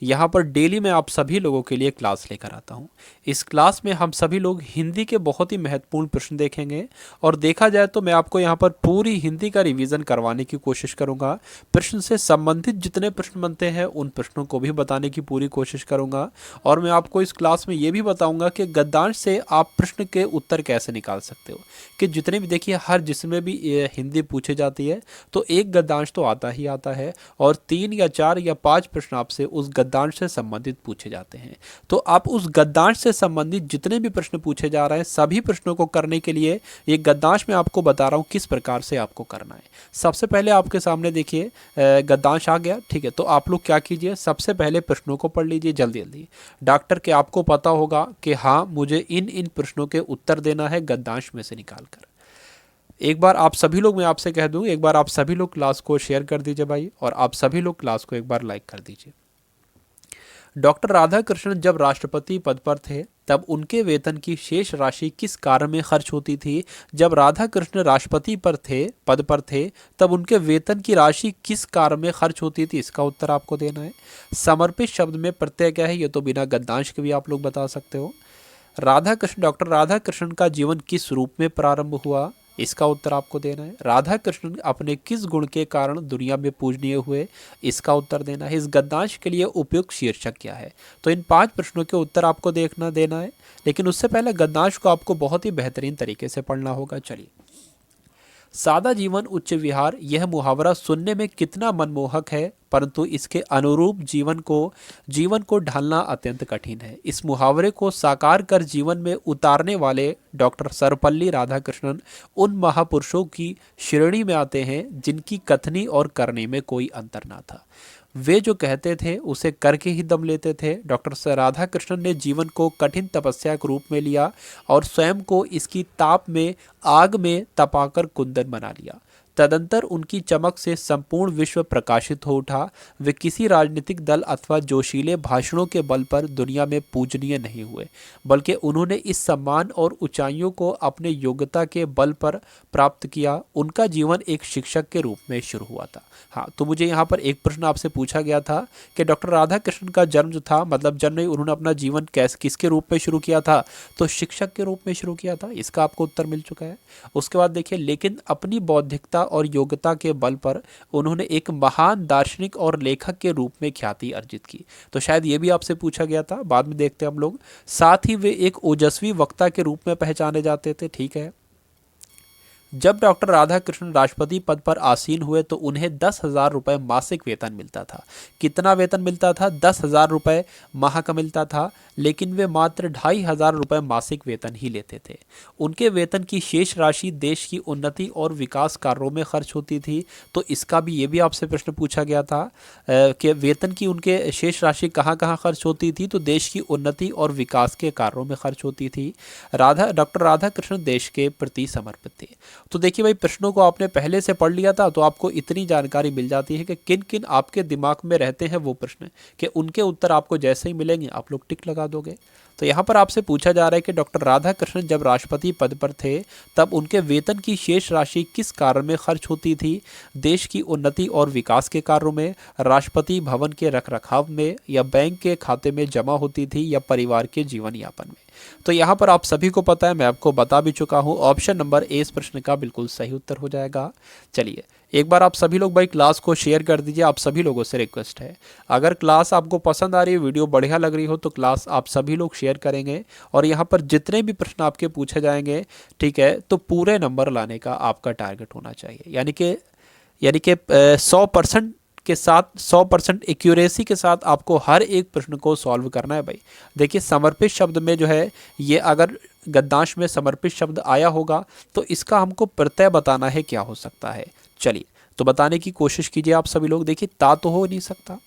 यहाँ पर डेली मैं आप सभी लोगों के लिए क्लास लेकर आता हूँ। इस क्लास में हम सभी लोग हिंदी के बहुत ही महत्वपूर्ण प्रश्न देखेंगे और देखा जाए तो मैं आपको यहाँ पर पूरी हिंदी का रिवीजन करवाने की कोशिश करूँगा। प्रश्न से संबंधित जितने प्रश्न बनते हैं उन प्रश्नों को भी बताने की पूरी कोशिश करूँगा और मैं आपको इस क्लास में ये भी बताऊँगा कि गद्यांश से आप प्रश्न के उत्तर कैसे निकाल सकते हो। कि जितने भी देखिए हर जिसमें भी ये हिंदी पूछी जाती है तो एक गद्यांश तो आता ही आता है और 3 या 4 या 5 प्रश्न आपसे उस गद्यांश से संबंधित पूछे जाते हैं। तो आप उस गद्यांश से संबंधित जितने भी प्रश्न पूछे जा रहे हैं सभी प्रश्नों को करने के लिए ये गद्यांश मैं आपको बता रहा हूँ किस प्रकार से आपको करना है। सबसे पहले आपके सामने देखिए गद्यांश आ गया, ठीक है। तो आप लोग क्या कीजिए, सबसे पहले प्रश्नों को पढ़ लीजिए जल्दी जल्दी। डॉक्टर के आपको पता होगा कि हाँ मुझे इन इन प्रश्नों के उत्तर देना है गद्यांश में से निकाल कर। एक बार आप सभी लोग, मैं आपसे कह दूं, एक बार आप सभी लोग क्लास को शेयर कर दीजिए भाई और आप सभी लोग क्लास को एक बार लाइक कर दीजिए। डॉक्टर राधाकृष्णन जब राष्ट्रपति पद पर थे तब उनके वेतन की शेष राशि किस कार्य में खर्च होती थी। जब राधाकृष्ण राष्ट्रपति पद पर थे तब उनके वेतन की राशि किस कार्य में खर्च होती थी, इसका उत्तर आपको देना है। समर्पित शब्द में प्रत्यय क्या है, ये तो बिना गद्यांश के भी आप लोग बता सकते हो। डॉक्टर राधाकृष्णन का जीवन किस रूप में प्रारंभ हुआ, इसका उत्तर आपको देना है। राधा कृष्णन अपने किस गुण के कारण दुनिया में पूजनीय हुए, इसका उत्तर देना है। इस गद्यांश के लिए उपयुक्त शीर्षक क्या है। तो इन 5 प्रश्नों के उत्तर आपको देना है, लेकिन उससे पहले गद्यांश को आपको बहुत ही बेहतरीन तरीके से पढ़ना होगा। चलिए, सादा जीवन उच्च विहार, यह मुहावरा सुनने में कितना मनमोहक है परंतु इसके अनुरूप जीवन को ढालना अत्यंत कठिन है। इस मुहावरे को साकार कर जीवन में उतारने वाले डॉक्टर सर्वपल्ली राधाकृष्णन उन महापुरुषों की श्रेणी में आते हैं जिनकी कथनी और करने में कोई अंतर ना था। वे जो कहते थे उसे करके ही दम लेते थे। डॉक्टर राधाकृष्णन ने जीवन को कठिन तपस्या के रूप में लिया और स्वयं को इसकी आग में तपाकर कुंदन बना लिया। तदंतर उनकी चमक से संपूर्ण विश्व प्रकाशित हो उठा। वे किसी राजनीतिक दल अथवा जोशीले भाषणों के बल पर दुनिया में पूजनीय नहीं हुए, बल्कि उन्होंने इस सम्मान और ऊंचाइयों को अपने योग्यता के बल पर प्राप्त किया। उनका जीवन एक शिक्षक के रूप में शुरू हुआ था। हाँ, तो मुझे यहाँ पर एक प्रश्न आपसे पूछा गया था कि डॉक्टर राधाकृष्णन का जन्म जो था, मतलब जन्म नहीं, उन्होंने अपना जीवन किसके रूप में शुरू किया था, तो शिक्षक के रूप में शुरू किया था। इसका आपको उत्तर मिल चुका है। उसके बाद देखिए, लेकिन अपनी बौद्धिकता और योग्यता के बल पर उन्होंने एक महान दार्शनिक और लेखक के रूप में ख्याति अर्जित की। तो शायद ये भी आपसे पूछा गया था, बाद में देखते हैं हम लोग। साथ ही वे एक ओजस्वी वक्ता के रूप में पहचाने जाते थे, ठीक है। जब डॉक्टर राधाकृष्णन राष्ट्रपति पद पर आसीन हुए तो उन्हें 10,000 रुपये मासिक वेतन मिलता था। कितना वेतन मिलता था? 10,000 रुपये माह का मिलता था, लेकिन वे मात्र 2,500 रुपये मासिक वेतन ही लेते थे। उनके वेतन की शेष राशि देश की उन्नति और विकास कार्यों में खर्च होती थी। तो इसका भी ये भी आपसे प्रश्न पूछा गया था कि वेतन की उनके शेष राशि कहाँ कहाँ खर्च होती थी, तो देश की उन्नति और विकास के कार्यों में खर्च होती थी। डॉक्टर राधाकृष्णन देश के प्रति समर्पित थे। तो देखिए भाई, प्रश्नों को आपने पहले से पढ़ लिया था तो आपको इतनी जानकारी मिल जाती है कि किन किन आपके दिमाग में रहते हैं वो प्रश्न, कि उनके उत्तर आपको जैसे ही मिलेंगे आप लोग टिक लगा दोगे। तो यहाँ पर आपसे पूछा जा रहा है कि डॉक्टर राधाकृष्णन जब राष्ट्रपति पद पर थे तब उनके वेतन की शेष राशि किस कार्य में खर्च होती थी। देश की उन्नति और विकास के कार्यों में, राष्ट्रपति भवन के रखरखाव में, या बैंक के खाते में जमा होती थी, या परिवार के जीवन यापन में। तो यहाँ पर आप सभी को पता है, मैं आपको बता भी चुका हूँ, ऑप्शन नंबर ए इस प्रश्न का बिल्कुल सही उत्तर हो जाएगा। चलिए, एक बार आप सभी लोग भाई क्लास को शेयर कर दीजिए। आप सभी लोगों से रिक्वेस्ट है, अगर क्लास आपको पसंद आ रही है, वीडियो बढ़िया लग रही हो, तो क्लास आप सभी लोग शेयर करेंगे और यहाँ पर जितने भी प्रश्न आपके पूछे जाएंगे, ठीक है, तो पूरे नंबर लाने का आपका टारगेट होना चाहिए। यानी कि 100% के साथ, 100% एक्यूरेसी के साथ आपको हर एक प्रश्न को सॉल्व करना है भाई। देखिए, समर्पित शब्द में जो है, ये अगर गद्यांश में समर्पित शब्द आया होगा तो इसका हमको प्रत्यय बताना है क्या हो सकता है। चलिए, तो बताने की कोशिश कीजिए आप सभी लोग। देखिए, ता तो हो नहीं सकता,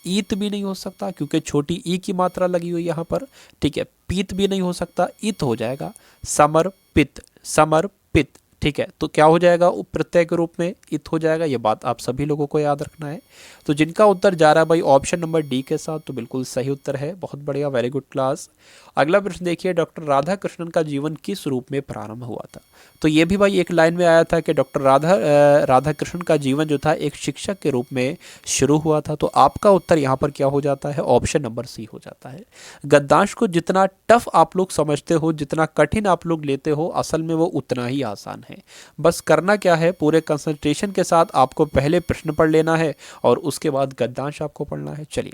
ईत भी नहीं हो सकता क्योंकि छोटी ई की मात्रा लगी हुई यहाँ पर, ठीक है। पीत भी नहीं हो सकता, इत हो जाएगा। समर्पित, समर्पित, ठीक है, तो क्या हो जाएगा उप प्रत्यय के रूप में इत हो जाएगा। ये बात आप सभी लोगों को याद रखना है। तो जिनका उत्तर जा रहा है भाई ऑप्शन नंबर डी के साथ, तो बिल्कुल सही उत्तर है। बहुत बढ़िया, वेरी गुड क्लास। अगला प्रश्न देखिए, डॉक्टर राधा कृष्णन का जीवन किस रूप में प्रारंभ हुआ था? तो ये भी भाई एक लाइन में आया था कि डॉक्टर राधा कृष्णन का जीवन जो था एक शिक्षक के रूप में शुरू हुआ था। तो आपका उत्तर यहाँ पर क्या हो जाता है? ऑप्शन नंबर सी हो जाता है। गद्यांश को जितना टफ आप लोग समझते हो, जितना कठिन आप लोग लेते हो, असल में वो उतना ही आसान है। बस करना क्या है, पूरे कंसंट्रेशन के साथ आपको पहले प्रश्न पढ़ लेना है और उसके बाद गद्यांश आपको पढ़ना है। चलिए,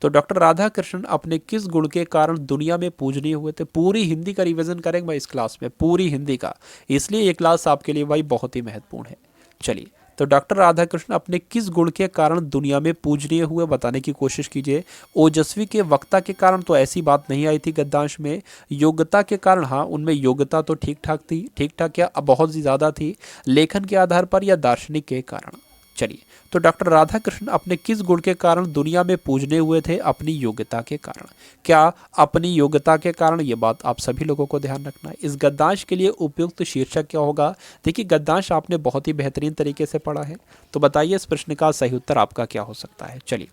तो डॉक्टर राधा कृष्णन अपने किस गुण के कारण दुनिया में पूजनीय हुए थे? पूरी हिंदी का रिवीजन करेंगे भाई इस क्लास में, पूरी हिंदी का, इसलिए ये क्लास आपके लिए भाई बहुत ही महत्वपूर्ण है। चलिए, तो डॉक्टर राधा कृष्ण अपने किस गुण के कारण दुनिया में पूजनीय हुए, बताने की कोशिश कीजिए। ओजस्वी के वक्ता के कारण तो ऐसी बात नहीं आई थी गद्यांश में। योग्यता के कारण, हाँ उनमें योग्यता तो ठीक ठाक थी, ठीक ठाक क्या बहुत ही ज़्यादा थी। लेखन के आधार पर या दार्शनिक के कारण? चलिए, तो डॉक्टर राधा कृष्ण अपने किस गुण के कारण दुनिया में पूजने हुए थे? अपनी योग्यता के कारण। क्या अपनी योग्यता के कारण? ये बात आप सभी लोगों को ध्यान रखना है। इस गद्यांश के लिए उपयुक्त शीर्षक क्या होगा? देखिए, गद्यांश आपने बहुत ही बेहतरीन तरीके से पढ़ा है, तो बताइए इस प्रश्न का सही उत्तर आपका क्या हो सकता है। चलिए,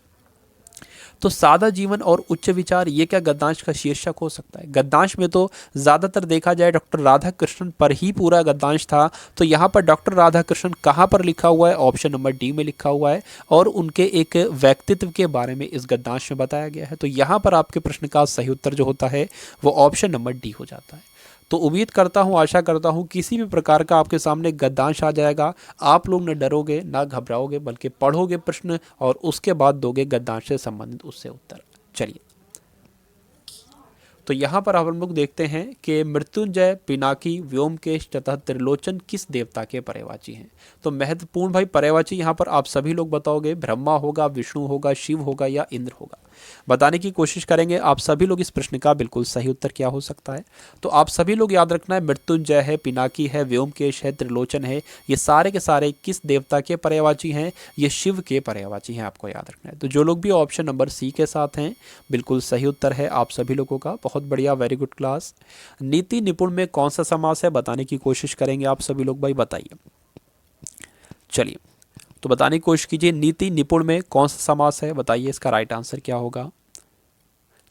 तो सादा जीवन और उच्च विचार, ये क्या गद्यांश का शीर्षक हो सकता है? गद्यांश में तो ज़्यादातर देखा जाए डॉक्टर राधा कृष्णन पर ही पूरा गद्यांश था, तो यहाँ पर डॉक्टर राधा कृष्णन कहाँ पर लिखा हुआ है? ऑप्शन नंबर डी में लिखा हुआ है, और उनके एक व्यक्तित्व के बारे में इस गद्यांश में बताया गया है। तो यहाँ पर आपके प्रश्न का सही उत्तर जो होता है वो ऑप्शन नंबर डी हो जाता है। तो उम्मीद करता हूँ, आशा करता हूँ किसी भी प्रकार का आपके सामने गद्यांश आ जाएगा, आप लोग न डरोगे ना घबराओगे, बल्कि पढ़ोगे प्रश्न और उसके बाद दोगे गद्यांश से संबंधित उससे उत्तर। चलिए, तो यहाँ पर हम लोग देखते हैं कि मृत्युंजय, पिनाकी, व्योमकेश तथा त्रिलोचन किस देवता के पर्यायवाची हैं? तो महत्वपूर्ण भाई पर्यायवाची यहाँ पर आप सभी लोग बताओगे, ब्रह्मा होगा, विष्णु होगा, शिव होगा या इंद्र होगा? बताने की कोशिश करेंगे आप सभी लोग इस प्रश्न का बिल्कुल सही उत्तर क्या हो सकता है। तो आप सभी लोग याद रखना है, मृत्युंजय है, पिनाकी है, व्योमकेश है, त्रिलोचन है, ये सारे के सारे किस देवता के पर्यायवाची हैं? ये शिव के पर्यायवाची हैं, आपको याद रखना है। तो जो लोग भी ऑप्शन नंबर सी के साथ हैं, बिल्कुल सही उत्तर है आप सभी लोगों का। बहुत बढ़िया, वेरी गुड क्लास। नीति निपुण में कौन सा समास है? बताने की कोशिश करेंगे आप सभी लोग भाई, बताइए। चलिए, तो बताने की कोशिश कीजिए, नीति निपुण में कौन सा समास है? बताइए इसका राइट आंसर क्या होगा।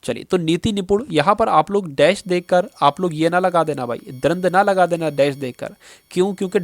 चलिए, तो नीति निपुण, यहाँ पर आप लोग डैश देखकर आप लोग ये ना लगा देना भाई, द्वंद ना लगा देना डैश देखकर। क्यों? क्योंकि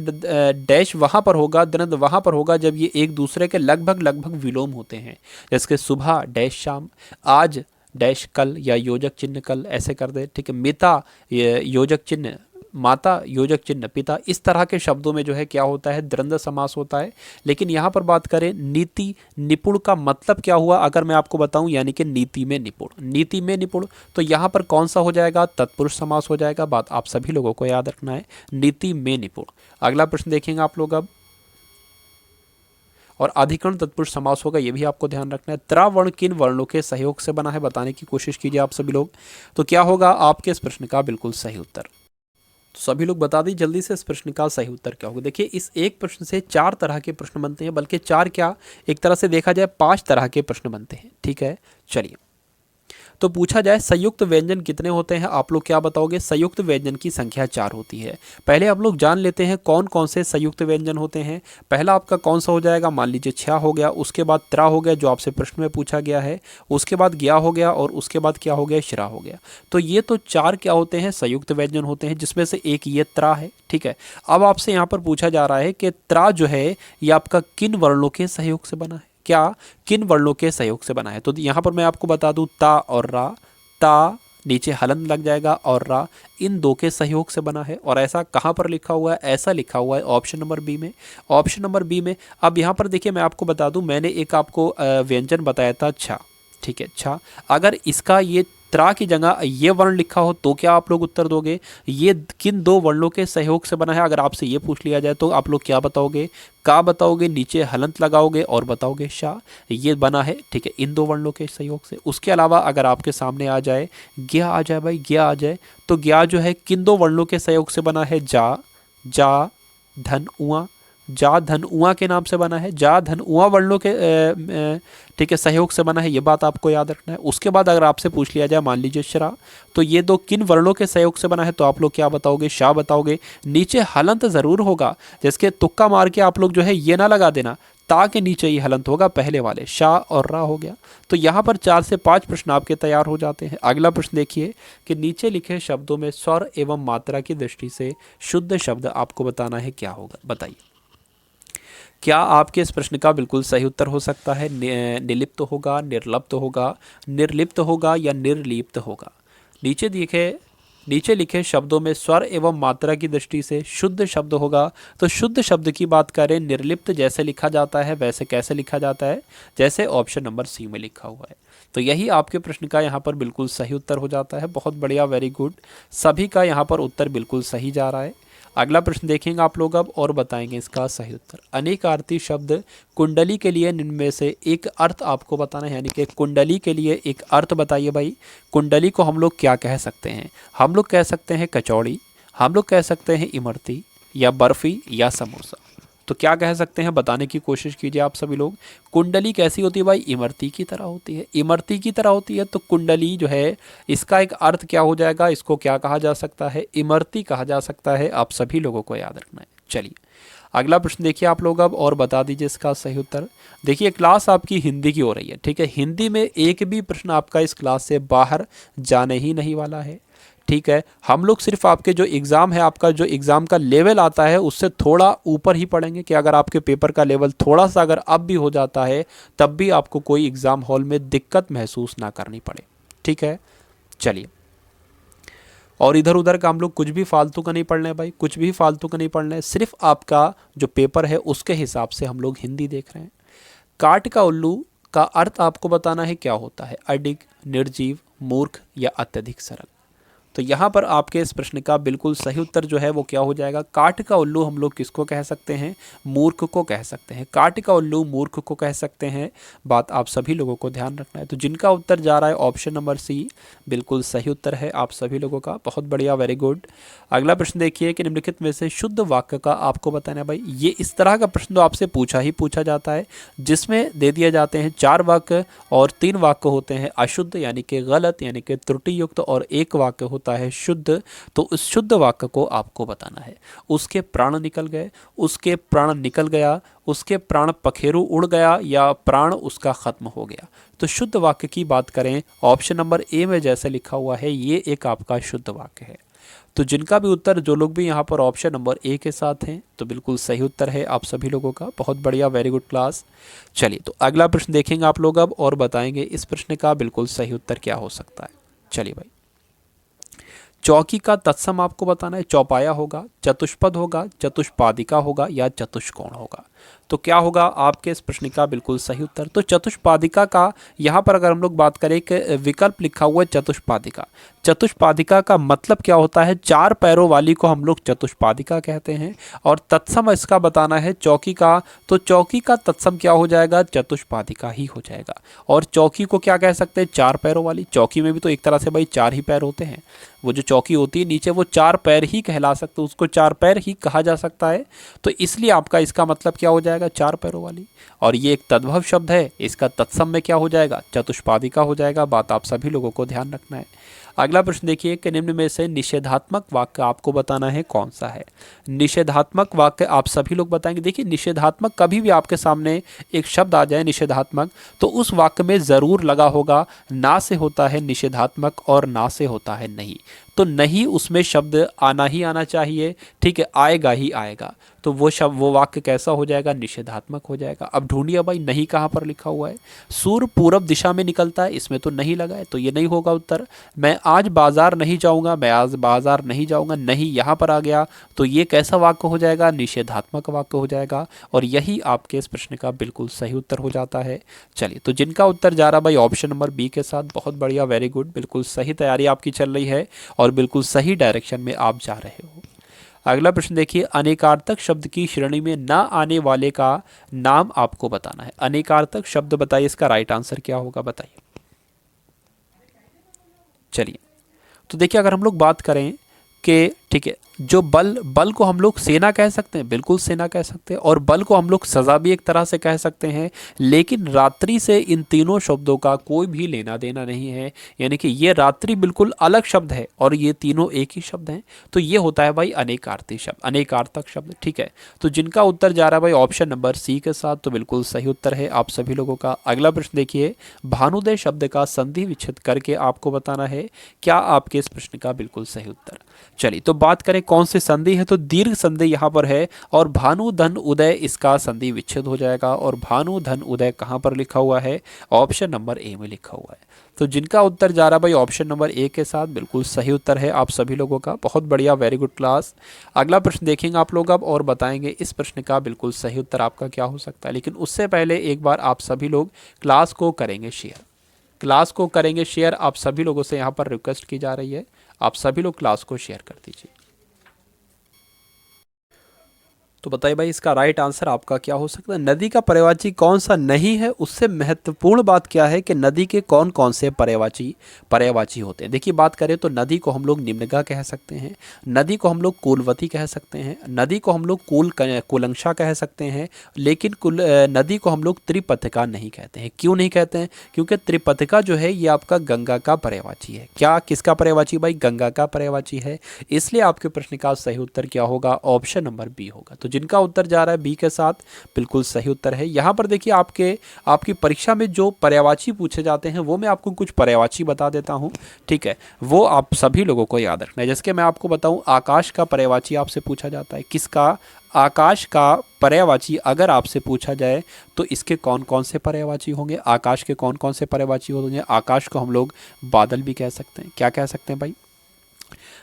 डैश वहाँ पर होगा, द्वंद वहाँ पर होगा जब ये एक दूसरे के लगभग लगभग विलोम होते हैं। जैसे सुबह डैश शाम, आज डैश कल, या योजक चिन्ह कल, ऐसे कर दे, ठीक है। मिता योजक चिन्ह माता, योजक चिन्ह पिता, इस तरह के शब्दों में जो है क्या होता है? द्वंद्व समास होता है। लेकिन यहाँ पर बात करें नीति निपुण का मतलब क्या हुआ अगर मैं आपको बताऊं, यानी कि नीति में निपुण, नीति में निपुण, तो यहाँ पर कौन सा हो जाएगा? तत्पुरुष समास हो जाएगा। बात आप सभी लोगों को याद रखना है, नीति में निपुण। अगला प्रश्न देखेंगे आप लोग अब, और अधिकरण तत्पुरुष समास होगा, ये भी आपको ध्यान रखना है। त्रावर्ण किन वर्णों के सहयोग से बना है? बताने की कोशिश कीजिए आप सभी लोग। तो क्या होगा आपके इस प्रश्न का बिल्कुल सही उत्तर? तो सभी लोग बता दी जल्दी से इस प्रश्न का सही उत्तर क्या होगा। देखिए, इस एक प्रश्न से 4 तरह के प्रश्न बनते हैं, बल्कि 4 क्या, एक तरह से देखा जाए 5 तरह के प्रश्न बनते हैं, ठीक है। चलिए, तो पूछा जाए संयुक्त व्यंजन कितने होते हैं? आप लोग क्या बताओगे? संयुक्त व्यंजन की संख्या 4 होती है। पहले आप लोग जान लेते हैं कौन कौन से संयुक्त व्यंजन होते हैं। पहला आपका कौन सा हो जाएगा? मान लीजिए छा हो गया, उसके बाद त्रा हो गया जो आपसे प्रश्न में पूछा गया है, उसके बाद ज्ञा हो गया, और उसके बाद क्या हो गया? श्रा हो गया। तो ये तो 4 क्या होते हैं? संयुक्त व्यंजन होते हैं, जिसमें से एक ये त्रा है, ठीक है। अब आपसे यहाँ पर पूछा जा रहा है कि त्रा जो है ये आपका किन वर्णों के सहयोग से बना है? क्या किन वर्णों के सहयोग से बना है? तो यहाँ पर मैं आपको बता दूं, ता और रा, ता नीचे हलंत लग जाएगा और रा, इन दो के सहयोग से बना है। और ऐसा कहाँ पर लिखा हुआ है? ऐसा लिखा हुआ है ऑप्शन नंबर बी में, ऑप्शन नंबर बी में। अब यहाँ पर देखिए, मैं आपको बता दूं, मैंने एक आपको व्यंजन बताया था छा, ठीक है, छा। अगर इसका ये त्रा की जगह ये वर्ण लिखा हो तो क्या आप लोग उत्तर दोगे? ये किन 2 वर्णों के सहयोग से बना है अगर आपसे ये पूछ लिया जाए तो आप लोग क्या बताओगे? का बताओगे, नीचे हलंत लगाओगे और बताओगे शा, ये बना है, ठीक है, इन 2 वर्णों के सहयोग से। उसके अलावा अगर आपके सामने आ जाए ज्ञा, आ जाए भाई, ज्ञा आ जाए, तो ज्ञा जो है किन 2 वर्णों के सहयोग से बना है? जा, जा, धन, उआ, जा धन उआ के नाम से बना है, जा धन उआ वर्णों के ठीक है सहयोग से बना है, ये बात आपको याद रखना है। उसके बाद अगर आपसे पूछ लिया जाए मान लीजिए शरा, तो ये दो किन वर्णों के सहयोग से बना है, तो आप लोग क्या बताओगे, शाह बताओगे। नीचे हलंत जरूर होगा, जिसके तुक्का मार के आप लोग जो है ये ना लगा देना, ता के नीचे ही हलंत होगा पहले वाले, शाह और रा हो गया। तो यहाँ पर 4 से 5 प्रश्न आपके तैयार हो जाते हैं। अगला प्रश्न देखिए कि नीचे लिखे शब्दों में स्वर एवं मात्रा की दृष्टि से शुद्ध शब्द आपको बताना है, क्या होगा बताइए। क्या आपके इस प्रश्न का बिल्कुल सही उत्तर हो सकता है निलिप्त होगा, निर्लिप्त होगा, निर्लिप्त होगा या निर्लिप्त होगा। नीचे लिखे शब्दों में स्वर एवं मात्रा की दृष्टि से शुद्ध शब्द होगा। तो शुद्ध शब्द की बात करें, निर्लिप्त जैसे लिखा जाता है वैसे कैसे लिखा जाता है, जैसे ऑप्शन नंबर सी में लिखा हुआ है। तो यही आपके प्रश्न का यहाँ पर बिल्कुल सही उत्तर हो जाता है। बहुत बढ़िया, वेरी गुड, सभी का यहाँ पर उत्तर बिल्कुल सही जा रहा है। अगला प्रश्न देखेंगे आप लोग अब और बताएंगे इसका सही उत्तर। अनेकार्थी शब्द कुंडली के लिए निम्न में से एक अर्थ आपको बताना है, यानी कि कुंडली के लिए एक अर्थ बताइए भाई। कुंडली को हम लोग क्या कह सकते हैं, हम लोग कह सकते हैं कचौड़ी, हम लोग कह सकते हैं इमरती या बर्फी या समोसा। तो क्या कह सकते हैं बताने की कोशिश कीजिए आप सभी लोग। कुंडली कैसी होती है भाई, इमरती की तरह होती है, इमरती की तरह होती है। तो कुंडली जो है इसका एक अर्थ क्या हो जाएगा, इसको क्या कहा जा सकता है, इमरती कहा जा सकता है। आप सभी लोगों को याद रखना है। चलिए अगला प्रश्न देखिए आप लोग अब और बता दीजिए इसका सही उत्तर। देखिए क्लास आपकी हिंदी की हो रही है, ठीक है, हिंदी में एक भी प्रश्न आपका इस क्लास से बाहर जाने ही नहीं वाला है, ठीक है। हम लोग सिर्फ आपके जो एग्ज़ाम है, आपका जो एग्ज़ाम का लेवल आता है उससे थोड़ा ऊपर ही पढ़ेंगे कि अगर आपके पेपर का लेवल थोड़ा सा अगर अब भी हो जाता है तब भी आपको कोई एग्ज़ाम हॉल में दिक्कत महसूस ना करनी पड़े, ठीक है। चलिए, और इधर उधर का हम लोग कुछ भी फालतू का नहीं पढ़ना है भाई, कुछ भी फालतू का नहीं पढ़ना है, सिर्फ आपका जो पेपर है उसके हिसाब से हम लोग हिंदी देख रहे हैं। काट का उल्लू का अर्थ आपको बताना है क्या होता है, अडिग, निर्जीव, मूर्ख या अत्यधिक सरल। तो यहाँ पर आपके इस प्रश्न का बिल्कुल सही उत्तर जो है वो क्या हो जाएगा, काट का उल्लू हम लोग किसको कह सकते हैं, मूर्ख को कह सकते हैं। काट का उल्लू मूर्ख को कह सकते हैं, बात आप सभी लोगों को ध्यान रखना है। तो जिनका उत्तर जा रहा है ऑप्शन नंबर सी, बिल्कुल सही उत्तर है आप सभी लोगों का। बहुत बढ़िया, वेरी गुड। अगला प्रश्न देखिए कि निम्नलिखित में से शुद्ध वाक्य का आपको बताना है भाई। ये इस तरह का प्रश्न तो आपसे पूछा जाता है जिसमें दे दिए जाते हैं 4 वाक्य और 3 वाक्य होते हैं अशुद्ध यानी कि गलत यानी कि त्रुटि युक्त, और एक वाक्य होता है शुद्ध। तो उस शुद्ध वाक्य को आपको बताना है। उसके प्राण निकल गए, उसके प्राण निकल गया, उसके प्राण पखेरु उड़ गया या प्राण उसका खत्म हो गया। तो शुद्ध वाक्य की बात करें, ऑप्शन नंबर ए में जैसे लिखा हुआ है ये एक आपका शुद्ध वाक्य है। तो जिनका भी उत्तर, जो लोग भी यहाँ पर ऑप्शन नंबर ए के साथ हैं, तो बिल्कुल सही उत्तर है आप सभी लोगों का। बहुत बढ़िया, वेरी गुड क्लास। चलिए तो अगला प्रश्न देखेंगे आप लोग अब और बताएंगे इस प्रश्न का बिल्कुल सही उत्तर क्या हो सकता है। चलिए भाई, चौकी का तत्सम आपको बताना है। चौपाया होगा, चतुष्पद होगा, चतुष्पादिका होगा या चतुष्कोण होगा। तो क्या होगा आपके इस प्रश्न का बिल्कुल सही उत्तर। तो चतुष्पादिका का यहाँ पर अगर हम लोग बात करें कि विकल्प लिखा हुआ है चतुष्पादिका। चतुष्पादिका का मतलब क्या होता है, 4 पैरों वाली को हम लोग चतुष्पादिका कहते हैं। और तत्सम इसका बताना है चौकी का, तो चौकी का तत्सम क्या हो जाएगा, चतुष्पादिका ही हो जाएगा। और चौकी को क्या कह सकते हैं, 4 पैरों वाली। चौकी में भी तो एक तरह से भाई 4 ही पैर होते हैं, वो जो चौकी होती है नीचे वो 4 पैर ही कहला सकते, उसको 4 पैर ही कहा जा सकता है। तो इसलिए आपका इसका मतलब क्या हो जाएगा, 4 पैरों वाली। और ये एक तद्भव शब्द है, इसका तत्सम में क्या हो जाएगा, चतुष्पादिका हो जाएगा। बात आप सभी लोगों को ध्यान रखना है। अगला प्रश्न देखिए कि निम्न में से निषेधात्मक वाक्य आपको बताना है कौन सा है। निषेधात्मक वाक्य आप सभी लोग बताएंगे। देखिए निषेधात्मक, कभी भी आपके सामने एक शब्द आ जाए निषेधात्मक, तो उस वाक्य में ज़रूर लगा होगा ना से होता है निषेधात्मक और ना से होता है नहीं। तो नहीं उसमें शब्द आना ही आना चाहिए, ठीक है, आएगा ही आएगा। तो वो शब्द, वो वाक्य कैसा हो जाएगा, निषेधात्मक हो जाएगा। अब ढूंढिए भाई नहीं कहाँ पर लिखा हुआ है। सूर्य पूरब दिशा में निकलता है, इसमें तो नहीं लगा है, तो ये नहीं होगा उत्तर। मैं आज बाजार नहीं जाऊंगा, मैं आज बाजार नहीं जाऊंगा, नहीं यहाँ पर आ गया, तो ये कैसा वाक्य हो जाएगा, निषेधात्मक वाक्य हो जाएगा। और यही आपके इस प्रश्न का बिल्कुल सही उत्तर हो जाता है। चलिए तो जिनका उत्तर जा रहा भाई ऑप्शन नंबर बी के साथ, बहुत बढ़िया, वेरी गुड, बिल्कुल सही तैयारी आपकी चल रही है और बिल्कुल सही डायरेक्शन में आप जा रहे हो। अगला प्रश्न देखिए, अनेकार्थक शब्द की श्रेणी में ना आने वाले का नाम आपको बताना है। अनेकार्थक शब्द बताइए, इसका राइट आंसर क्या होगा बताइए। चलिए तो देखिए अगर हम लोग बात करें कि ठीक है। जो बल बल को हम लोग सेना कह सकते हैं, बिल्कुल सेना कह सकते हैं, और बल को हम लोग सज़ा भी एक तरह से कह सकते हैं। लेकिन रात्रि से इन तीनों शब्दों का कोई भी लेना देना नहीं है, यानी कि ये रात्रि बिल्कुल अलग शब्द है और ये तीनों एक ही शब्द हैं। तो ये होता है भाई अनेकार्थी शब्द, अनेकार्थक शब्द। ठीक है, तो जिनका उत्तर जा रहा है भाई ऑप्शन नंबर सी के साथ, तो बिल्कुल सही उत्तर है आप सभी लोगों का। अगला प्रश्न देखिए, भानुदय शब्द का संधि विच्छेद करके आपको बताना है क्या आपके इस प्रश्न का बिल्कुल सही उत्तर। चलिए तो बात करें कौन सी संधि है, तो दीर्घ संधि यहाँ पर है और भानु धन उदय इसका संधि विच्छेद हो जाएगा। और भानु धन उदय कहाँ पर लिखा हुआ है, ऑप्शन नंबर ए में लिखा हुआ है। तो जिनका उत्तर जा रहा है भाई ऑप्शन नंबर ए के साथ, बिल्कुल सही उत्तर है आप सभी लोगों का। बहुत बढ़िया, वेरी गुड क्लास। अगला प्रश्न देखेंगे आप लोग अब और बताएंगे इस प्रश्न का बिल्कुल सही उत्तर आपका क्या हो सकता है। लेकिन उससे पहले एक बार आप सभी लोग क्लास को करेंगे शेयर, क्लास को करेंगे शेयर। आप सभी लोगों से यहाँ पर रिक्वेस्ट की जा रही है, आप सभी लोग क्लास को शेयर कर दीजिए। तो बताइए भाई इसका राइट आंसर आपका क्या हो सकता है। नदी का पर्यायवाची कौन सा नहीं है, उससे महत्वपूर्ण बात क्या है कि नदी के कौन कौन से पर्यायवाची होते हैं। देखिए बात करें तो नदी को हम लोग निम्नगा कह सकते हैं, नदी को हम लोग कुलवती कह सकते हैं, नदी को हम लोग कुलंक्षा कह सकते हैं। लेकिन नदी को हम लोग त्रिपथिका नहीं कहते हैं। क्यों नहीं कहते हैं, क्योंकि त्रिपथिका जो है ये आपका गंगा का पर्यायवाची है। क्या किसका पर्यायवाची भाई, गंगा का पर्यायवाची है। इसलिए आपके प्रश्न का सही उत्तर क्या होगा, ऑप्शन नंबर बी होगा। तो जिनका उत्तर जा रहा है बी के साथ, बिल्कुल सही उत्तर है। यहाँ पर देखिए आपकी परीक्षा में जो पर्यायवाची पूछे जाते हैं वो मैं आपको कुछ पर्यायवाची बता देता हूँ। ठीक है, वो आप सभी लोगों को याद रखना है। जैसे कि मैं आपको बताऊँ, आकाश का पर्यायवाची आपसे पूछा जाता है। किसका, आकाश का पर्यायवाची अगर आपसे पूछा जाए तो इसके कौन कौन से पर्यायवाची होंगे, आकाश के कौन कौन से पर्यायवाची होंगे। आकाश को हम लोग बादल भी कह सकते हैं। क्या कह सकते हैं भाई,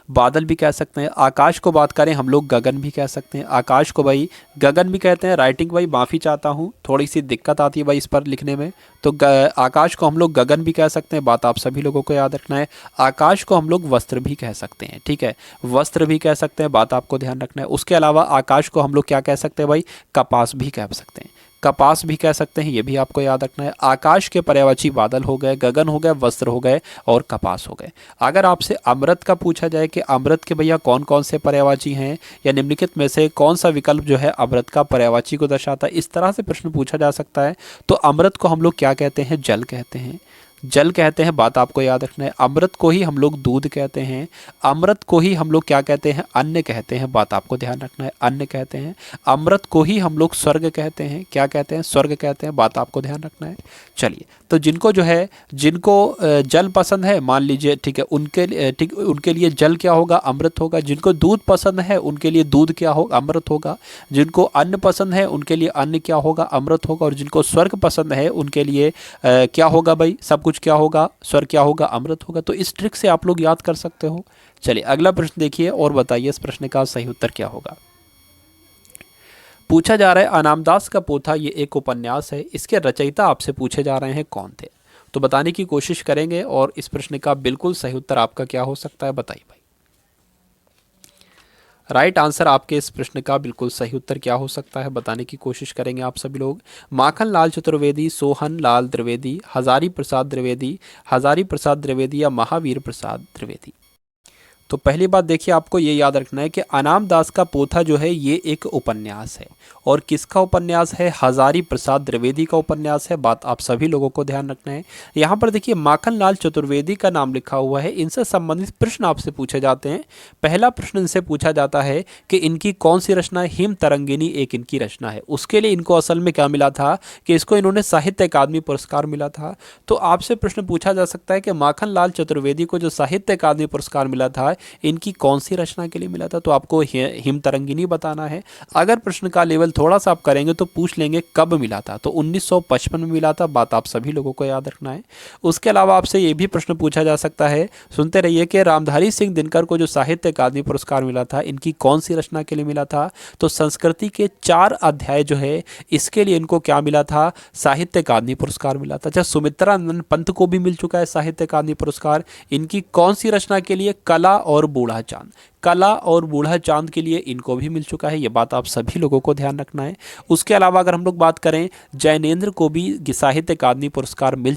बादल भी कह सकते हैं। आकाश को बात करें हम लोग गगन भी कह सकते हैं। आकाश को भाई गगन भी कहते हैं। राइटिंग भाई माफ़ी चाहता हूँ, थोड़ी सी दिक्कत आती है भाई इस पर लिखने में। तो आकाश को हम लोग गगन भी कह सकते हैं, बात आप सभी लोगों को याद रखना है। आकाश को हम लोग वस्त्र भी कह सकते हैं। ठीक है, वस्त्र भी कह सकते हैं, बात आपको ध्यान रखना है। उसके अलावा आकाश को हम लोग क्या कह सकते हैं भाई, कपास भी कह सकते हैं, कपास भी कह सकते हैं, ये भी आपको याद रखना है। आकाश के पर्यायवाची बादल हो गए, गगन हो गए, वस्त्र हो गए और कपास हो गए। अगर आपसे अमृत का पूछा जाए कि अमृत के भैया कौन कौन से पर्यायवाची हैं या निम्नलिखित में से कौन सा विकल्प जो है अमृत का पर्यायवाची को दर्शाता है, इस तरह से प्रश्न पूछा जा सकता है। तो अमृत को हम लोग क्या कहते हैं, जल कहते हैं, जल कहते हैं, बात आपको याद रखना है। अमृत को ही हम लोग दूध कहते हैं, अमृत को ही हम लोग क्या कहते हैं, अन्न कहते हैं, बात आपको ध्यान रखना है, अन्न कहते हैं। अमृत को ही हम लोग स्वर्ग कहते हैं, क्या कहते हैं, स्वर्ग कहते हैं, बात आपको ध्यान रखना है। चलिए तो जिनको जो है, जिनको जल पसंद है मान लीजिए, ठीक है, उनके लिए जल क्या होगा, अमृत होगा। जिनको दूध पसंद है उनके लिए दूध क्या होगा, अमृत होगा। जिनको अन्न पसंद है उनके लिए अन्न क्या होगा, अमृत होगा। और जिनको स्वर्ग पसंद है उनके लिए क्या होगा भाई, सब कुछ क्या होगा, स्वर्ग क्या होगा, अमृत होगा। तो इस ट्रिक से आप लोग याद कर सकते हो। चलिए अगला प्रश्न देखिए और बताइए इस प्रश्न का सही उत्तर क्या होगा। पूछा जा रहा है अनामदास का पोथा ये एक उपन्यास है, इसके रचयिता आपसे पूछे जा रहे हैं कौन थे। तो बताने की कोशिश करेंगे और इस प्रश्न का बिल्कुल सही उत्तर आपका क्या हो सकता है, बताइए भाई। राइट आंसर आपके इस प्रश्न का बिल्कुल सही उत्तर क्या हो सकता है, बताने की कोशिश करेंगे आप सभी लोग। माखन लाल चतुर्वेदी, सोहन लाल द्विवेदी, हजारी प्रसाद द्विवेदी, हजारी प्रसाद द्विवेदी या महावीर प्रसाद द्विवेदी। तो पहली बात देखिए आपको ये याद रखना है कि अनामदास का पोथा जो है ये एक उपन्यास है। और किसका उपन्यास है, हजारी प्रसाद द्विवेदी का उपन्यास है, बात आप सभी लोगों को ध्यान रखना है। यहाँ पर देखिए माखन लाल चतुर्वेदी का नाम लिखा हुआ है। इनसे संबंधित प्रश्न आपसे पूछे जाते हैं। पहला प्रश्न इनसे पूछा जाता है कि इनकी कौन सी रचना है, हिम तरंगिनी एक इनकी रचना है। उसके लिए इनको असल में क्या मिला था कि इसको इन्होंने साहित्य अकादमी पुरस्कार मिला था। तो आपसे प्रश्न पूछा जा सकता है कि माखन लाल चतुर्वेदी को जो साहित्य अकादमी पुरस्कार मिला था इनकी कौन सी रचना के लिए मिला था, तो आपको हिम तरंगिनी बताना है। अगर प्रश्न का लेवल थोड़ा सा आप करेंगे तो पूछ लेंगे कब मिला था, तो 1955 में मिला था, बात आप सभी लोगों को याद रखना है। उसके अलावा आपसे ये भी प्रश्न पूछा जा सकता है, सुनते रहिए, कि रामधारी सिंह दिनकर को जो साहित्य अकादमी पुरस्कार मिला था इनकी कौन सी रचना के लिए मिला था, तो संस्कृति के 4 अध्याय जो है इसके लिए इनको क्या मिला था, साहित्य अकादमी पुरस्कार मिला था। अच्छा, सुमित्रा नंदन पंत को भी मिल चुका है साहित्य अकादमी पुरस्कार, इनकी कौन सी रचना के लिए, कला और बूढ़ा चांद। कला और बूढ़ा चांद के लिए इनको भी मिल चुका है, ये बात आप सभी लोगों को ध्यान रखना है। उसके अलावा अगर हम लोग बात करें, जैनेंद्र को भी साहित्य अकादमी पुरस्कार मिल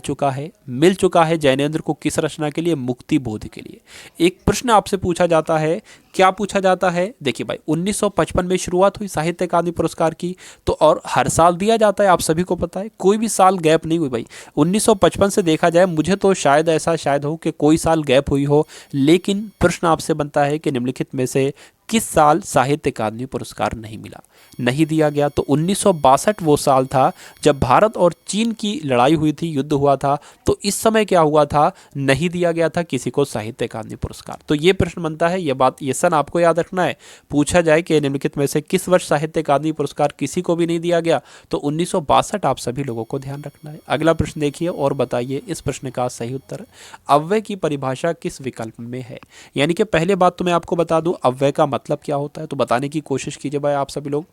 चुका है जैनेंद्र को किस रचना के लिए? मुक्ति बोध के लिए। एक प्रश्न आपसे पूछा जाता है, क्या पूछा जाता है? देखिए भाई, 1955 में शुरुआत हुई साहित्य अकादमी पुरस्कार की, तो और हर साल दिया जाता है, आप सभी को पता है, कोई भी साल गैप नहीं हुई भाई। 1955 से देखा जाए, मुझे तो शायद हो कि कोई साल गैप हुई हो, लेकिन प्रश्न आपसे बनता है कि निम्नलिखित में से किस साल साहित्य अकादमी पुरस्कार नहीं मिला, नहीं दिया गया? तो 1962 वो साल था जब भारत और चीन की लड़ाई हुई थी, युद्ध हुआ था, तो इस समय क्या हुआ था? नहीं दिया गया था किसी को साहित्य अकादमी पुरस्कार। तो ये प्रश्न बनता है, ये सन आपको याद रखना है। पूछा जाए कि निम्नलिखित में से किस वर्ष साहित्य अकादमी पुरस्कार किसी को भी नहीं दिया गया, तो 1962 आप सभी लोगों को ध्यान रखना है। अगला प्रश्न देखिए और बताइए इस प्रश्न का सही उत्तर। अव्यय की परिभाषा किस विकल्प में है? यानी कि पहले बात तो मैं आपको बता दूं, अव्यय का मतलब क्या होता है, तो बताने की कोशिश कीजिए भाई आप सभी लोग।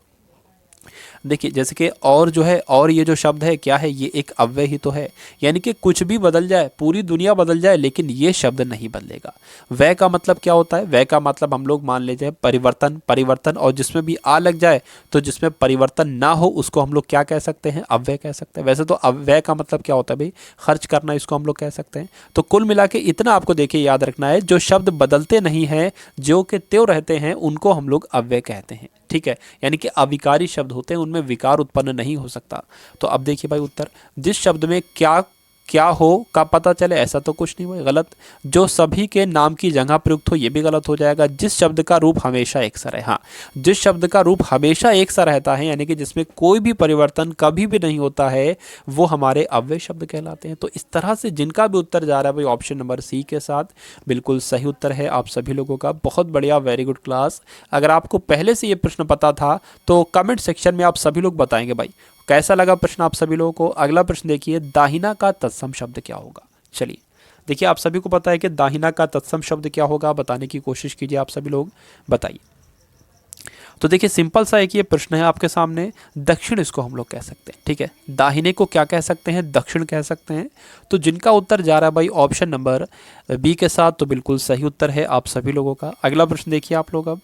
देखिए, जैसे कि और जो है, और ये जो शब्द है क्या है? ये एक अव्यय ही तो है। यानी कि कुछ भी बदल जाए, पूरी दुनिया बदल जाए, लेकिन ये शब्द नहीं बदलेगा। वय का मतलब क्या होता है? वय का मतलब हम लोग मान लीजिए परिवर्तन, और जिसमें भी आ लग जाए तो जिसमें परिवर्तन ना हो उसको हम लोग क्या कह सकते हैं? अव्यय कह सकते हैं। वैसे तो अव्यय का मतलब क्या होता है भाई? खर्च करना, इसको हम लोग कह सकते हैं। तो कुल मिला के इतना आपको देखिए याद रखना है, जो शब्द बदलते नहीं हैं, जो कि त्यों रहते हैं, उनको हम लोग अव्यय कहते हैं। ठीक है, यानी कि अविकारी शब्द होते हैं, उनमें विकार उत्पन्न नहीं हो सकता। तो अब देखिए भाई उत्तर, जिस शब्द में क्या क्या हो का पता चले, ऐसा तो कुछ नहीं हुआ, गलत। जो सभी के नाम की जगह प्रयुक्त हो, ये भी गलत हो जाएगा। जिस शब्द का रूप हमेशा एक सा रहे, हाँ, जिस शब्द का रूप हमेशा एक सा रहता है, यानी कि जिसमें कोई भी परिवर्तन कभी भी नहीं होता है, वो हमारे अव्यय शब्द कहलाते हैं। तो इस तरह से जिनका भी उत्तर जा रहा है भाई ऑप्शन नंबर सी के साथ, बिल्कुल सही उत्तर है आप सभी लोगों का। बहुत बढ़िया, वेरी गुड क्लास। अगर आपको पहले से ये प्रश्न पता था तो कमेंट सेक्शन में आप सभी लोग बताएंगे भाई कैसा लगा प्रश्न आप सभी लोगों को। अगला प्रश्न देखिए, दाहिना का तत्सम शब्द क्या होगा? चलिए देखिए, आप सभी को पता है कि दाहिना का तत्सम शब्द क्या होगा, बताने की कोशिश कीजिए आप सभी लोग, बताइए। तो देखिए, सिंपल सा एक ये प्रश्न है आपके सामने, दक्षिण इसको हम लोग कह सकते हैं। ठीक है, दाहिने को क्या कह सकते हैं? दक्षिण कह सकते हैं। तो जिनका उत्तर जा रहा है भाई ऑप्शन नंबर बी के साथ, तो बिल्कुल सही उत्तर है आप सभी लोगों का। अगला प्रश्न देखिए आप लोग, अब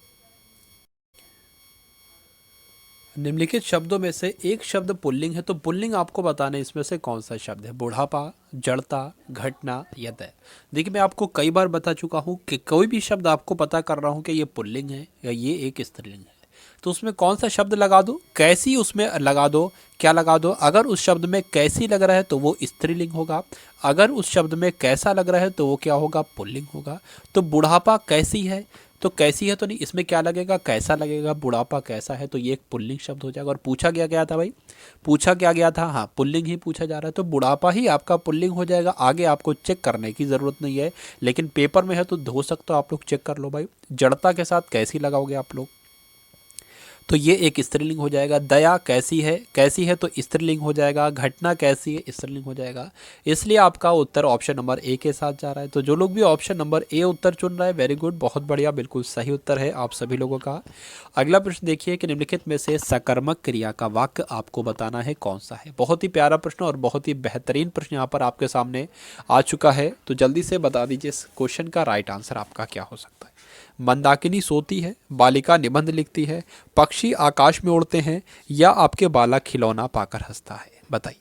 निम्नलिखित शब्दों में से एक शब्द पुल्लिंग है, तो पुल्लिंग आपको बताना है इसमें से कौन सा शब्द है? बुढ़ापा, जड़ता, घटना या दय। देखिए, मैं आपको कई बार बता चुका हूँ कि कोई भी शब्द आपको पता कर रहा हूँ कि ये पुल्लिंग है या ये एक स्त्रीलिंग है, तो उसमें कौन सा शब्द लगा दो? कैसी उसमें लगा दो, क्या लगा दो? अगर उस शब्द में कैसी लग रहा है तो वो स्त्रीलिंग होगा, अगर उस शब्द में कैसा लग रहा है तो वो क्या होगा? पुल्लिंग होगा। तो बुढ़ापा कैसी है, तो कैसी है तो नहीं, इसमें क्या लगेगा? कैसा लगेगा। बुढ़ापा कैसा है, तो ये एक पुल्लिंग शब्द हो जाएगा। और पूछा गया था भाई, पूछा क्या गया था? हाँ, पुल्लिंग ही पूछा जा रहा है, तो बुढ़ापा ही आपका पुल्लिंग हो जाएगा। आगे आपको चेक करने की ज़रूरत नहीं है, लेकिन पेपर में है तो हो सकता आप लोग चेक कर लो भाई। जड़ता के साथ कैसी लगाओगे आप लोग, तो ये एक स्त्रीलिंग हो जाएगा। दया कैसी है तो स्त्रीलिंग हो जाएगा। घटना कैसी है, स्त्रीलिंग हो जाएगा। इसलिए आपका उत्तर ऑप्शन नंबर ए के साथ जा रहा है। तो जो लोग भी ऑप्शन नंबर ए उत्तर चुन रहा है, वेरी गुड, बहुत बढ़िया, बिल्कुल सही उत्तर है आप सभी लोगों का। अगला प्रश्न देखिए कि निम्नलिखित में से सकर्मक क्रिया का वाक्य आपको बताना है कौन सा है। बहुत ही प्यारा प्रश्न और बहुत ही बेहतरीन प्रश्न यहाँ पर आपके सामने आ चुका है, तो जल्दी से बता दीजिए इस क्वेश्चन का राइट आंसर आपका क्या हो सकता है। मंदाकिनी सोती है, बालिका निबंध लिखती है, पक्षी आकाश में उड़ते हैं, या आपके बालक खिलौना पाकर हंसता है, बताइए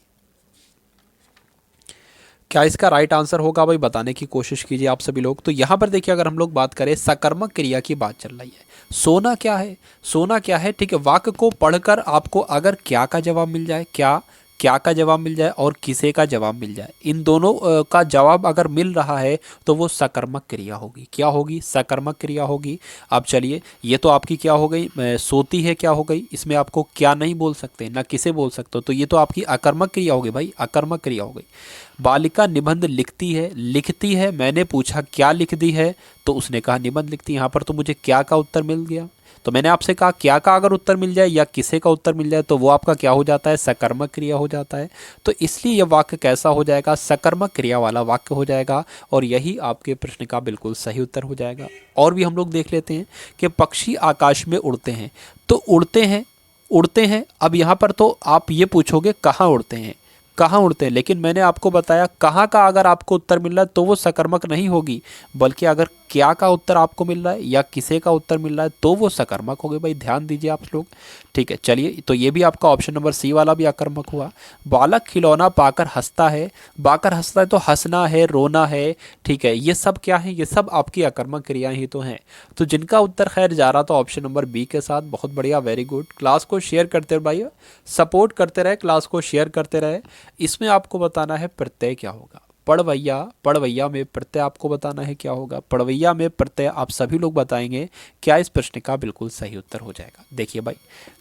क्या इसका राइट आंसर होगा भाई, बताने की कोशिश कीजिए आप सभी लोग। तो यहाँ पर देखिए, अगर हम लोग बात करें सकर्मक क्रिया की बात चल रही है, सोना क्या है, सोना क्या है, ठीक है। वाक्य को पढ़कर आपको अगर क्या का जवाब मिल जाए, क्या का जवाब मिल जाए और किसे का जवाब मिल जाए, इन दोनों का जवाब अगर मिल रहा है तो वो सकर्मक क्रिया होगी। क्या होगी? सकर्मक क्रिया होगी। अब चलिए, ये तो आपकी क्या हो गई, सोती है क्या हो गई, इसमें आपको क्या नहीं बोल सकते, ना किसे बोल सकते हो, तो ये तो आपकी अकर्मक क्रिया हो गई भाई, अकर्मक क्रिया हो गई। बालिका निबंध लिखती है, मैंने पूछा क्या लिख दी है, तो उसने कहा निबंध लिखती है। यहाँ पर तो मुझे क्या का उत्तर मिल गया, तो मैंने आपसे कहा क्या का अगर उत्तर मिल जाए या किसे का उत्तर मिल जाए तो वो आपका क्या हो जाता है? सकर्मक क्रिया हो जाता है। तो इसलिए यह वाक्य कैसा हो जाएगा? सकर्मक क्रिया वाला वाक्य हो जाएगा, और यही आपके प्रश्न का बिल्कुल सही उत्तर हो जाएगा। और भी हम लोग देख लेते हैं कि पक्षी आकाश में उड़ते हैं, तो उड़ते हैं। अब यहाँ पर तो आप ये पूछोगे कहाँ उड़ते हैं, कहाँ उड़ते हैं, लेकिन मैंने आपको बताया कहाँ का अगर आपको उत्तर मिल रहा है तो वो सकर्मक नहीं होगी, बल्कि अगर क्या का उत्तर आपको मिल रहा है या किसे का उत्तर मिल रहा है तो वो सकर्मक हो गए भाई, ध्यान दीजिए आप लोग। ठीक है, चलिए तो ये भी आपका ऑप्शन नंबर सी वाला भी आकर्मक हुआ। बालक खिलौना पाकर हंसता है, पाकर हंसता है तो हंसना है, रोना है, ठीक है, ये सब क्या है, ये सब आपकी आकर्मक क्रियाएं ही तो हैं। तो जिनका उत्तर खैर जा रहा था ऑप्शन नंबर बी के साथ। बहुत बढ़िया, वेरी गुड। क्लास को शेयर करते रहे भाई, सपोर्ट करते रहे, क्लास को शेयर करते रहे। इसमें आपको बताना है प्रत्यय क्या होगा। पड़वैया, पड़वैया में प्रत्यय आपको बताना है क्या होगा। पड़वैया में प्रत्यय आप सभी लोग बताएंगे क्या इस प्रश्न का बिल्कुल सही उत्तर हो जाएगा। देखिए भाई,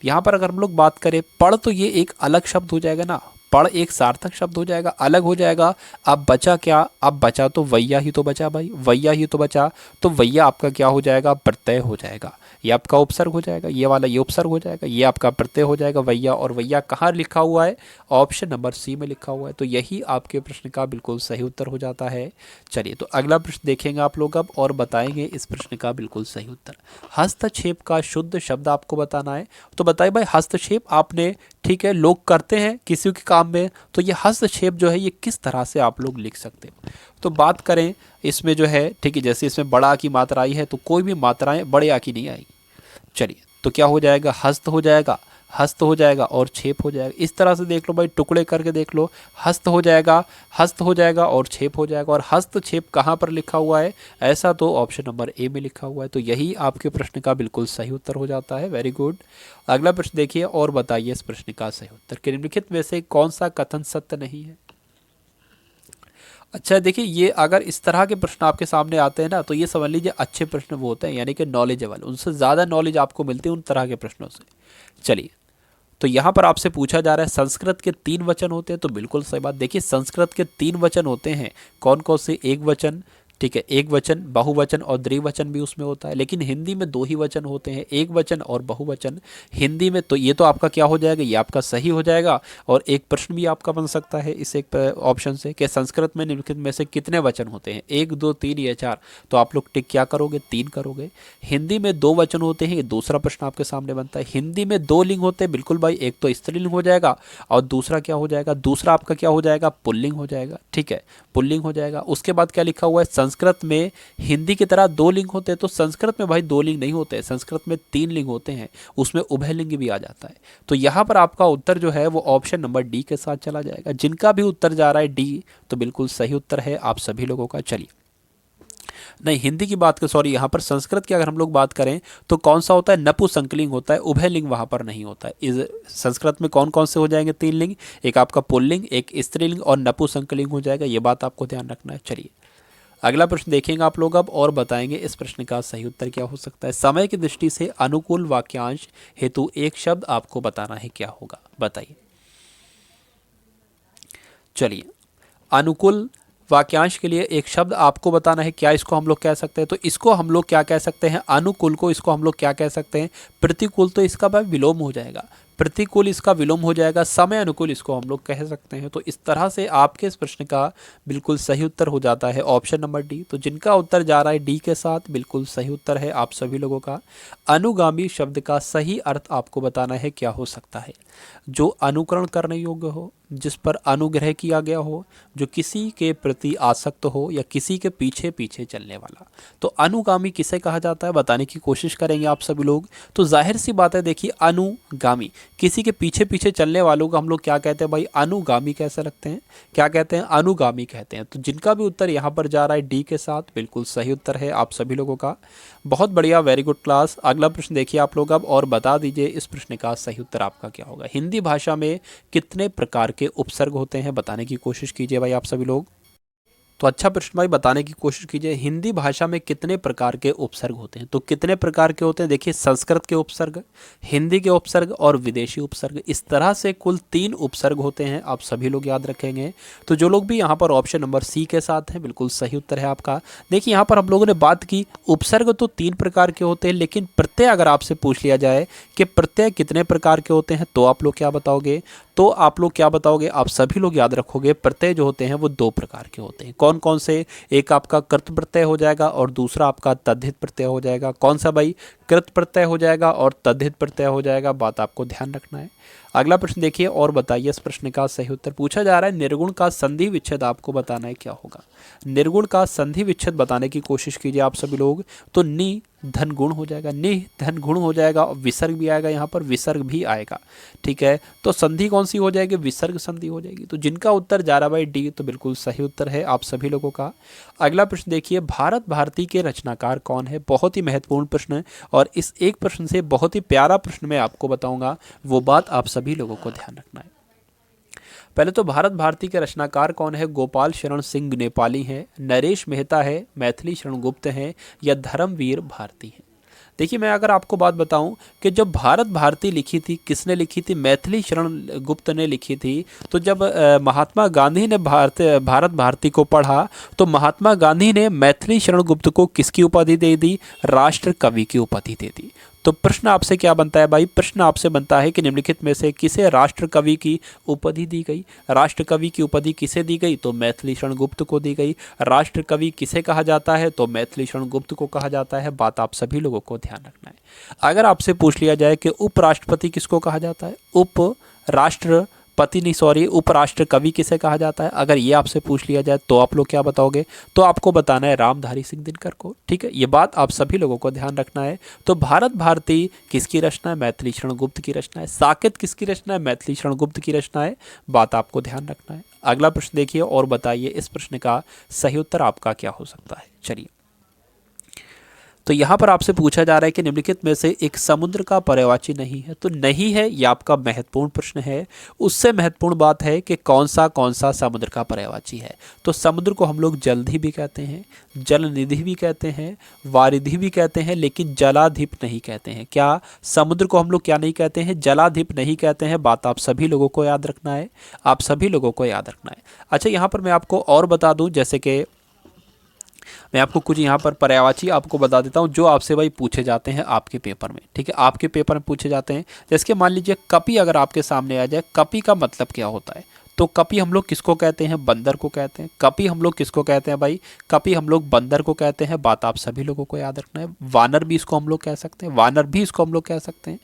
यहाँ पर अगर हम लोग बात करें पढ़, तो ये एक अलग शब्द हो जाएगा ना, पढ़ एक सार्थक शब्द हो जाएगा, अलग हो जाएगा। अब बचा क्या, अब बचा तो वैया ही तो बचा भाई, वैया ही तो बचा। तो वैया आपका क्या हो जाएगा, प्रत्यय हो जाएगा। ये आपका उपसर्ग हो जाएगा, ये वाला ये उपसर्ग हो जाएगा, ये आपका प्रत्यय हो जाएगा वैया। और वैया कहाँ लिखा हुआ है, ऑप्शन नंबर सी में लिखा हुआ है। तो यही आपके प्रश्न का बिल्कुल सही उत्तर हो जाता है। चलिए तो अगला प्रश्न देखेंगे आप लोग अब और बताएंगे इस प्रश्न का बिल्कुल सही उत्तर। हस्तक्षेप का शुद्ध शब्द आपको बताना है। तो बताइए भाई, हस्तक्षेप आपने, ठीक है, लोग करते हैं किसी के काम में, तो ये हस्तक्षेप जो है ये किस तरह से आप लोग लिख सकते हो। तो बात करें इसमें जो है, ठीक है, जैसे इसमें बड़ा की मात्रा आई है तो कोई भी मात्राएं बड़े आ की नहीं आएगी। चलिए तो क्या हो जाएगा, हस्त हो जाएगा, हस्त हो जाएगा और छेप हो जाएगा। इस तरह से देख लो भाई, टुकड़े करके देख लो, हस्त हो जाएगा, हस्त हो जाएगा और छेप हो जाएगा। और हस्तक्षेप कहाँ पर लिखा हुआ है, ऐसा तो ऑप्शन नंबर ए में लिखा हुआ है। तो यही आपके प्रश्न का बिल्कुल सही उत्तर हो जाता है। Very good. अगला प्रश्न देखिए और बताइए इस प्रश्न का सही उत्तर। कि निम्नलिखित में से कौन सा कथन सत्य नहीं है। अच्छा देखिए, ये अगर इस तरह के प्रश्न आपके सामने आते हैं ना, तो ये समझ लीजिए अच्छे प्रश्न वो होते हैं, यानी कि नॉलेजेबल, उनसे ज़्यादा नॉलेज आपको मिलती है उन तरह के प्रश्नों से। चलिए तो यहाँ पर आपसे पूछा जा रहा है संस्कृत के 3 वचन होते हैं, तो बिल्कुल सही बात। देखिए संस्कृत के 3 वचन होते हैं, कौन कौन से, एक वचन, ठीक है, एक वचन, बहुवचन और द्विवचन भी उसमें होता है। लेकिन हिंदी में 2 ही वचन होते हैं, एक वचन और बहुवचन हिंदी में। तो ये तो आपका क्या हो जाएगा, ये आपका सही हो जाएगा। और एक प्रश्न भी आपका बन सकता है इस एक ऑप्शन से कि संस्कृत में निम्नलिखित में से कितने वचन होते हैं, 1 2 3 या 4। तो आप लोग टिक क्या करोगे, 3 करोगे। हिंदी में 2 वचन होते हैं, ये दूसरा प्रश्न आपके सामने बनता है। हिंदी में 2 लिंग होते हैं, बिल्कुल भाई, एक तो स्त्रीलिंग हो जाएगा और दूसरा क्या हो जाएगा, दूसरा आपका क्या हो जाएगा, पुल्लिंग हो जाएगा। ठीक है, पुल्लिंग हो जाएगा। उसके बाद क्या लिखा हुआ है, संस्कृत में हिंदी की तरह 2 लिंग होते हैं, तो संस्कृत में भाई 2 लिंग नहीं होते हैं, संस्कृत में 3 लिंग होते हैं, उसमें उभय लिंग भी आ जाता है। तो यहाँ पर आपका उत्तर जो है वो ऑप्शन नंबर डी के साथ चला जाएगा। जिनका भी उत्तर जा रहा है डी, तो बिल्कुल सही उत्तर है आप सभी लोगों का। चलिए नहीं, हिंदी की बात कर, सॉरी, यहाँ पर संस्कृत की अगर हम लोग बात करें तो कौन सा होता है, नपुंसकलिंग होता है, उभय लिंग वहाँ पर नहीं होता है। इस संस्कृत में कौन कौन से हो जाएंगे, 3 लिंग, एक आपका पुल्लिंग, एक स्त्रीलिंग और नपुंसकलिंग हो जाएगा। ये बात आपको ध्यान रखना है। चलिए अगला प्रश्न देखेंगे आप लोग अब और बताएंगे इस प्रश्न का सही उत्तर क्या हो सकता है। समय की दृष्टि से अनुकूल वाक्यांश हेतु एक शब्द आपको बताना है, क्या होगा, बताइए। चलिए अनुकूल वाक्यांश के लिए एक शब्द आपको बताना है, क्या इसको हम लोग कह सकते हैं। तो इसको हम लोग क्या कह सकते हैं, अनुकूल को इसको हम लोग क्या कह सकते हैं, प्रतिकूल तो इसका भाई विलोम हो जाएगा, प्रतिकूल इसका विलोम हो जाएगा, समय अनुकूल इसको हम लोग कह सकते हैं। तो इस तरह से आपके इस प्रश्न का बिल्कुल सही उत्तर हो जाता है ऑप्शन नंबर डी। तो जिनका उत्तर जा रहा है डी के साथ, बिल्कुल सही उत्तर है आप सभी लोगों का। अनुगामी शब्द का सही अर्थ आपको बताना है, क्या हो सकता है। जो अनुकरण करने योग्य हो, जिस पर अनुग्रह किया गया हो, जो किसी के प्रति आसक्त हो या किसी के पीछे पीछे चलने वाला। तो अनुगामी किसे कहा जाता है बताने की कोशिश करेंगे आप सभी लोग। तो जाहिर सी बात है, देखिए अनुगामी, किसी के पीछे पीछे चलने वालों को हम लोग क्या कहते हैं भाई, अनुगामी कैसे रखते हैं, क्या कहते हैं, अनुगामी कहते हैं। तो जिनका भी उत्तर यहाँ पर जा रहा है डी के साथ, बिल्कुल सही उत्तर है आप सभी लोगों का। बहुत बढ़िया, वेरी गुड क्लास। अगला प्रश्न देखिए आप लोग अब और बता दीजिए इस प्रश्न का सही उत्तर आपका क्या होगा। हिंदी भाषा में कितने प्रकार के उपसर्ग होते हैं, बताने की कोशिश कीजिए भाई आप सभी लोग। तो अच्छा प्रश्न भाई, बताने की कोशिश कीजिए हिंदी भाषा में कितने प्रकार के उपसर्ग होते हैं। तो कितने प्रकार के होते हैं, देखिए संस्कृत के उपसर्ग, हिंदी के उपसर्ग और विदेशी उपसर्ग, इस तरह से कुल 3 उपसर्ग होते हैं, आप सभी लोग याद रखेंगे। तो जो लोग भी यहाँ पर ऑप्शन नंबर सी के साथ हैं, बिल्कुल सही उत्तर है आपका। देखिए यहाँ पर हम लोगों ने बात की उपसर्ग तो 3 प्रकार के होते हैं, लेकिन प्रत्यय अगर आपसे पूछ लिया जाए कि प्रत्यय कितने प्रकार के होते हैं, तो आप लोग क्या बताओगे, तो आप लोग क्या बताओगे, आप सभी लोग याद रखोगे प्रत्यय जो होते हैं वो 2 प्रकार के होते हैं। कौन कौन से, एक आपका कृत प्रत्यय हो जाएगा और दूसरा आपका तद्धित प्रत्यय हो जाएगा। कौन सा भाई, कृत प्रत्यय हो जाएगा और तद्धित प्रत्यय हो जाएगा, बात आपको ध्यान रखना है। अगला प्रश्न देखिए और बताइए, इस प्रश्न का सही उत्तर पूछा जा रहा है निर्गुण का संधि विच्छेद आपको बताना है क्या होगा। निर्गुण का संधि विच्छेद बताने की कोशिश कीजिए आप सभी लोग। तो नि धन गुण हो जाएगा, नि धन गुण हो जाएगा, विसर्ग भी आएगा, यहाँ पर विसर्ग भी आएगा। ठीक है, तो संधि कौन सी हो जाएगी, विसर्ग संधि हो जाएगी। तो जिनका उत्तर जा रहा भाई डी, तो बिल्कुल सही उत्तर है आप सभी लोगों का। अगला प्रश्न देखिए, भारत भारती के रचनाकार कौन है। बहुत ही महत्वपूर्ण प्रश्न है और इस एक प्रश्न से बहुत ही प्यारा प्रश्न मैं आपको बताऊंगा, वो बात आप सभी लोगों को ध्यान रखना है। पहले तो भारत भारती के रचनाकार कौन है। गोपाल शरण सिंह नेपाली हैं, नरेश मेहता है, मैथिली शरण गुप्त हैं या धर्मवीर भारती हैं। देखिए मैं अगर आपको बात बताऊं कि जब भारत भारती लिखी थी, किसने लिखी थी, मैथिली शरण गुप्त ने लिखी थी। तो जब महात्मा गांधी ने भारत भारती को पढ़ा तो महात्मा गांधी ने मैथिली शरण गुप्त को किसकी उपाधि दे दी, राष्ट्र कवि की उपाधि दे दी। तो प्रश्न आपसे क्या बनता है भाई, प्रश्न आपसे बनता है कि निम्नलिखित में से किसे राष्ट्र कवि की उपाधि दी गई। राष्ट्र कवि की उपाधि किसे दी गई, तो मैथिली शरण गुप्त को दी गई। राष्ट्र कवि किसे कहा जाता है, तो मैथिली शरण गुप्त को कहा जाता है। बात आप सभी लोगों को ध्यान रखना है। अगर आपसे पूछ लिया जाए कि उपराष्ट्रपति किसको कहा जाता है, उपराष्ट्र कवि किसे कहा जाता है, अगर ये आपसे पूछ लिया जाए तो आप लोग क्या बताओगे, तो आपको बताना है रामधारी सिंह दिनकर को। ठीक है, ये बात आप सभी लोगों को ध्यान रखना है। तो भारत भारती किसकी रचना है, मैथिली शरण गुप्त की रचना है। साकेत किसकी रचना है, मैथिली शरण गुप्त की रचना है। बात आपको ध्यान रखना है। अगला प्रश्न देखिए और बताइए, इस प्रश्न का सही उत्तर आपका क्या हो सकता है। चलिए, तो यहाँ पर आपसे पूछा जा रहा है कि निम्नलिखित में से एक समुद्र का पर्यायवाची नहीं है। तो नहीं है, ये आपका महत्वपूर्ण प्रश्न है। उससे महत्वपूर्ण बात है कि कौन सा समुद्र का पर्यायवाची है। तो समुद्र को हम लोग जलधि भी कहते हैं, जल निधि भी कहते हैं, वारिधि भी कहते हैं, लेकिन जलाधिप नहीं कहते हैं। क्या समुद्र को हम लोग क्या नहीं कहते हैं, जलाधिप नहीं कहते हैं। बात आप सभी लोगों को याद रखना है, आप सभी लोगों को याद रखना है। अच्छा, यहाँ पर मैं आपको और बता दूँ, जैसे कि मैं आपको कुछ यहाँ पर पर्यायवाची आपको बता देता हूँ जो आपसे भाई पूछे जाते हैं आपके पेपर में। ठीक है, आपके पेपर में पूछे जाते हैं। जैसे कि मान लीजिए कपी अगर आपके सामने आ जाए, कपी का मतलब क्या होता है। तो कपी हम लोग किसको कहते हैं, बंदर को कहते हैं। कपी हम लोग किसको कहते हैं भाई, कपी हम लोग बंदर को कहते हैं। बात आप सभी लोगों को याद रखना है। वानर भी इसको हम लोग कह सकते हैं, वानर भी इसको हम लोग कह सकते हैं।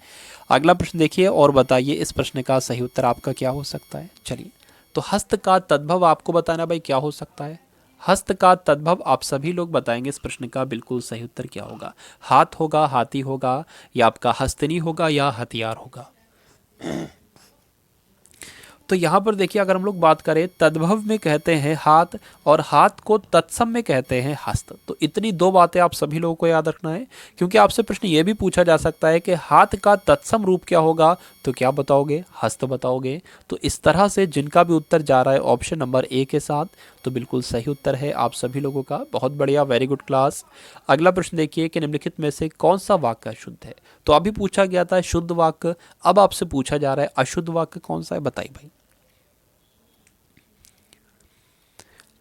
अगला प्रश्न देखिए और बताइए, इस प्रश्न का सही उत्तर आपका क्या हो सकता है। चलिए, तो हस्त का तद्भव आपको बताना भाई क्या हो सकता है। हस्त का तद्भव आप सभी लोग बताएंगे इस प्रश्न का बिल्कुल सही उत्तर क्या होगा। हाथ होगा, हाथी होगा, या आपका हस्तनी होगा, या हथियार होगा। तो यहाँ पर देखिए, अगर हम लोग बात करें, तद्भव में कहते हैं हाथ और हाथ को तत्सम में कहते हैं हस्त। तो इतनी दो बातें आप सभी लोगों को याद रखना है, क्योंकि आपसे प्रश्न ये भी पूछा जा सकता है कि हाथ का तत्सम रूप क्या होगा, तो क्या बताओगे, हस्त बताओगे। तो इस तरह से जिनका भी उत्तर जा रहा है ऑप्शन नंबर ए के साथ, तो बिल्कुल सही उत्तर है आप सभी लोगों का। बहुत बढ़िया, वेरी गुड क्लास। अगला प्रश्न देखिए कि निम्नलिखित में से कौन सा वाक्य शुद्ध है। तो अभी पूछा गया था शुद्ध वाक्य, अब आपसे पूछा जा रहा है अशुद्ध वाक्य कौन सा है, बताइए भाई।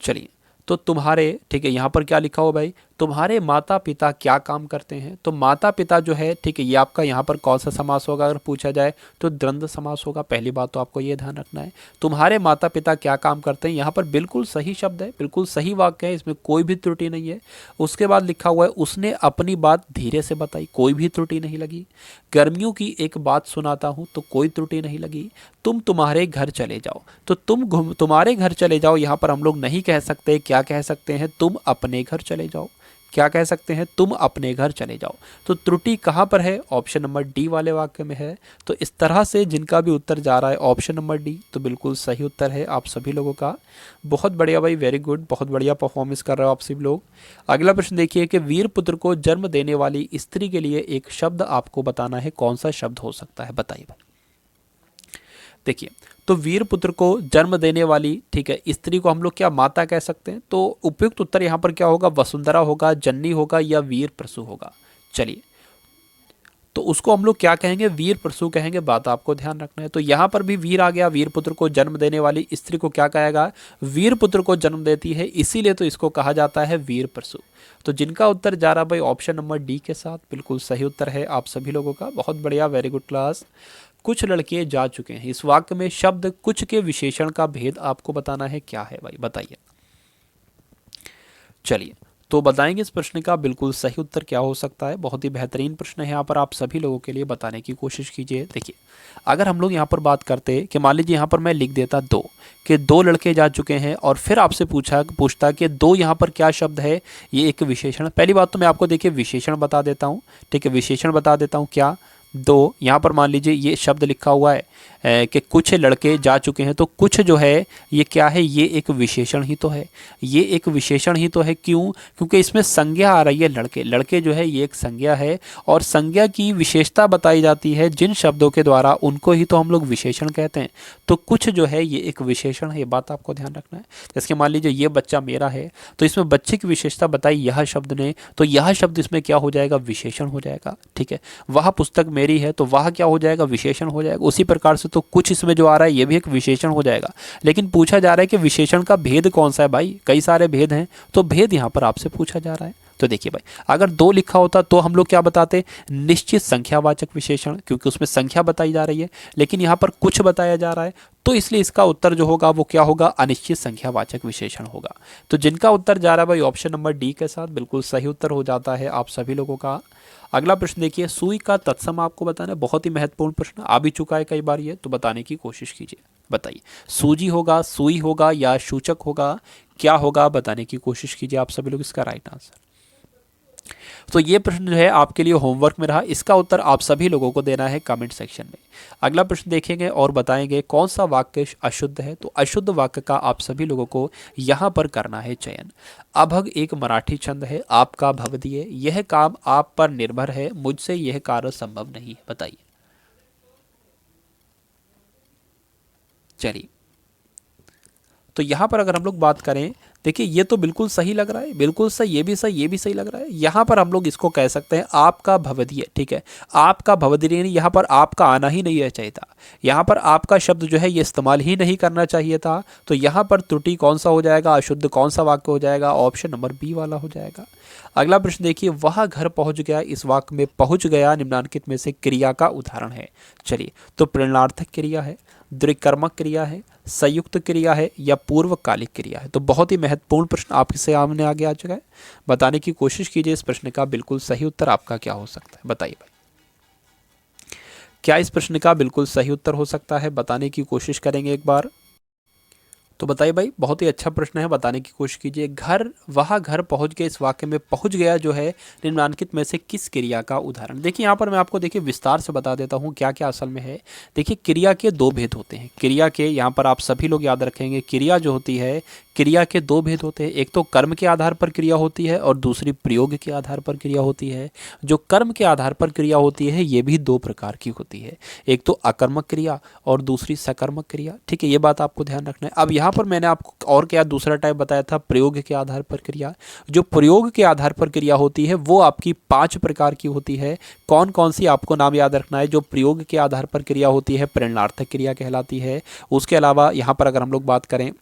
चलिए, तो तुम्हारे, ठीक है, यहाँ पर क्या लिखा हो भाई, तुम्हारे माता पिता क्या काम करते हैं। तो माता पिता जो है, ठीक है, ये आपका यहाँ पर कौन सा समास होगा अगर पूछा जाए, तो द्वंद्व समास होगा। पहली बात तो आपको ये ध्यान रखना है, तुम्हारे माता पिता क्या काम करते हैं, यहाँ पर बिल्कुल सही शब्द है, बिल्कुल सही वाक्य है, इसमें कोई भी त्रुटि नहीं है। उसके बाद लिखा हुआ है, उसने अपनी बात धीरे से बताई, कोई भी त्रुटि नहीं लगी। गर्मियों की एक बात सुनाता हूँ, तो कोई त्रुटि नहीं लगी। तुम तुम्हारे घर चले जाओ, तो तुम्हारे घर चले जाओ, यहाँ पर हम लोग नहीं कह सकते, क्या कह सकते हैं, तुम अपने घर चले जाओ। क्या कह सकते हैं, तुम अपने घर चले जाओ। तो त्रुटि कहाँ पर है, ऑप्शन नंबर डी वाले वाक्य में है। तो इस तरह से जिनका भी उत्तर जा रहा है ऑप्शन नंबर डी, तो बिल्कुल सही उत्तर है आप सभी लोगों का। बहुत बढ़िया भाई, वेरी गुड, बहुत बढ़िया परफॉर्मेंस कर रहे हो आप सभी लोग। अगला प्रश्न देखिए कि वीर पुत्र को जन्म देने वाली स्त्री के लिए एक शब्द आपको बताना है, कौन सा शब्द हो सकता है, बताइए भाई। देखिए, तो वीर पुत्र को जन्म देने वाली, ठीक है, स्त्री को हम लोग क्या माता कह सकते हैं। तो उपयुक्त उत्तर यहाँ पर क्या होगा, वसुंधरा होगा, जननी होगा, या वीर प्रसू होगा। चलिए, तो उसको हम लोग क्या कहेंगे, वीर प्रसू कहेंगे। बात आपको ध्यान रखना है। तो यहाँ पर भी वीर आ गया, वीर पुत्र को जन्म देने वाली स्त्री को क्या कहेगा, वीर पुत्र को जन्म देती है, इसीलिए तो इसको कहा जाता है वीर प्रसू। तो जिनका उत्तर जा रहा भाई ऑप्शन नंबर डी के साथ, बिल्कुल सही उत्तर है आप सभी लोगों का। बहुत बढ़िया, वेरी गुड क्लास। कुछ लड़के जा चुके हैं, इस वाक्य में शब्द कुछ के विशेषण का भेद आपको बताना है, क्या है भाई, बताइए। चलिए, तो बताएंगे इस प्रश्न का बिल्कुल सही उत्तर क्या हो सकता है। बहुत ही बेहतरीन प्रश्न है, यहाँ पर आप सभी लोगों के लिए बताने की कोशिश कीजिए। देखिए, अगर हम लोग यहाँ पर बात करते कि मान लीजिए यहाँ पर मैं लिख देता दो, कि दो लड़के जा चुके हैं, और फिर आपसे पूछता कि दो यहाँ पर क्या शब्द है, ये एक विशेषण। पहली बात तो मैं आपको देखिए विशेषण बता देता हूँ, ठीक है, विशेषण बता देता हूँ। क्या दो, यहाँ पर मान लीजिए ये शब्द लिखा हुआ है कि कुछ लड़के जा चुके हैं, तो कुछ जो है ये क्या है, ये एक विशेषण ही तो है, ये एक विशेषण ही तो है। क्यों? क्योंकि इसमें संज्ञा आ रही है लड़के, लड़के जो है ये एक संज्ञा है, और संज्ञा की विशेषता बताई जाती है जिन शब्दों के द्वारा, उनको ही तो हम लोग विशेषण कहते हैं। तो कुछ जो है ये एक विशेषण है, ये बात आपको ध्यान रखना है। जैसे मान लीजिए ये बच्चा मेरा है, तो इसमें बच्चे की विशेषता बताई यह शब्द ने, तो यह शब्द इसमें क्या हो जाएगा, विशेषण हो जाएगा, ठीक है। वह पुस्तक मेरी है, तो वह क्या हो जाएगा, विशेषण हो जाएगा। उसी प्रकार से तो कुछ इसमें जो आ रहा है ये भी एक विशेषण हो जाएगा। लेकिन पूछा जा रहा है कि विशेषण का भेद कौन सा है भाई, कई सारे भेद हैं, तो भेद यहाँ पर आपसे पूछा जा रहा है। तो देखिए भाई, अगर दो लिखा होता तो हम लोग क्या बताते, निश्चित संख्यावाचक विशेषण, क्योंकि उसमें संख्या बताई जा रही है। लेकिन यहाँ पर कुछ बताया जा रहा है, तो इसलिए इसका उत्तर जो होगा वो क्या होगा, अनिश्चित संख्यावाचक विशेषण होगा। तो जिनका उत्तर जा रहा है भाई ऑप्शन नंबर डी के साथ, बिल्कुल सही उत्तर हो जाता है आप सभी लोगों का। अगला प्रश्न देखिए, सुई का तत्सम आपको बताना है, बहुत ही महत्वपूर्ण प्रश्न, आ भी चुका है कई बार ये, तो बताने की कोशिश कीजिए। बताइए, सूजी होगा, सुई होगा, या सूचक होगा, क्या होगा, बताने की कोशिश कीजिए आप सभी लोग, इसका राइट आंसर। तो ये प्रश्न जो है आपके लिए होमवर्क में रहा, इसका उत्तर आप सभी लोगों को देना है कमेंट सेक्शन में। अगला प्रश्न देखेंगे और बताएंगे कौन सा वाक्य अशुद्ध है। तो अशुद्ध वाक्य का आप सभी लोगों को यहाँ पर करना है चयन। अभग एक मराठी छंद है, आपका भव दिए, यह काम आप पर निर्भर है, मुझसे यह कार्य संभव नहीं है। बताइए, चलिए, तो यहाँ पर अगर हम लोग बात करें, देखिए ये तो बिल्कुल सही लग रहा है, बिल्कुल सही, ये भी सही, ये भी सही लग रहा है। यहाँ पर हम लोग इसको कह सकते हैं आपका भवदीय, ठीक है, आपका भवदीय, यानी यहाँ पर आपका आना ही नहीं चाहिए था, यहाँ पर आपका शब्द जो है ये इस्तेमाल ही नहीं करना चाहिए था। तो यहाँ पर त्रुटि कौन सा हो जाएगा, अशुद्ध कौन सा वाक्य हो जाएगा, ऑप्शन नंबर बी वाला हो जाएगा। अगला प्रश्न देखिए, वह घर पहुंच गया, इस वाक्य में पहुंच गया निम्नलिखित में से क्रिया का उदाहरण है। चलिए, तो प्रेरणार्थक क्रिया है, द्विकर्मक क्रिया है, संयुक्त क्रिया है, या पूर्वकालिक क्रिया है। तो बहुत ही महत्वपूर्ण प्रश्न आपके सामने आगे आ चुका है, बताने की कोशिश कीजिए इस प्रश्न का बिल्कुल सही उत्तर आपका क्या हो सकता है। बताइए भाई, क्या इस प्रश्न का बिल्कुल सही उत्तर हो सकता है, बताने की कोशिश करेंगे एक बार। तो बताइए भाई, बहुत ही अच्छा प्रश्न है, बताने की कोशिश कीजिए। घर, वह घर पहुंच गया, इस वाक्य में पहुंच गया जो है निम्नलिखित में से किस क्रिया का उदाहरण। देखिए यहाँ पर मैं आपको देखिए विस्तार से बता देता हूँ क्या क्या असल में है। देखिए, क्रिया के दो भेद होते हैं, क्रिया के, यहाँ पर आप सभी लोग याद रखेंगे, क्रिया जो होती है, क्रिया के दो भेद होते हैं। एक तो कर्म के आधार पर क्रिया होती है, और दूसरी प्रयोग के आधार पर क्रिया होती है। जो कर्म के आधार पर क्रिया होती है ये भी दो प्रकार की होती है, एक तो अकर्मक क्रिया और दूसरी सकर्मक क्रिया, ठीक है, ये बात आपको ध्यान रखना है। अब यहाँ पर मैंने आपको और क्या दूसरा टाइप बताया था, प्रयोग के आधार पर क्रिया। जो प्रयोग के आधार पर क्रिया होती है वो आपकी 5 प्रकार की होती है। कौन कौन सी आपको नाम याद रखना है। जो प्रयोग के आधार पर क्रिया होती है प्रेरणार्थक क्रिया कहलाती है। उसके अलावा यहाँ पर अगर हम लोग बात करें,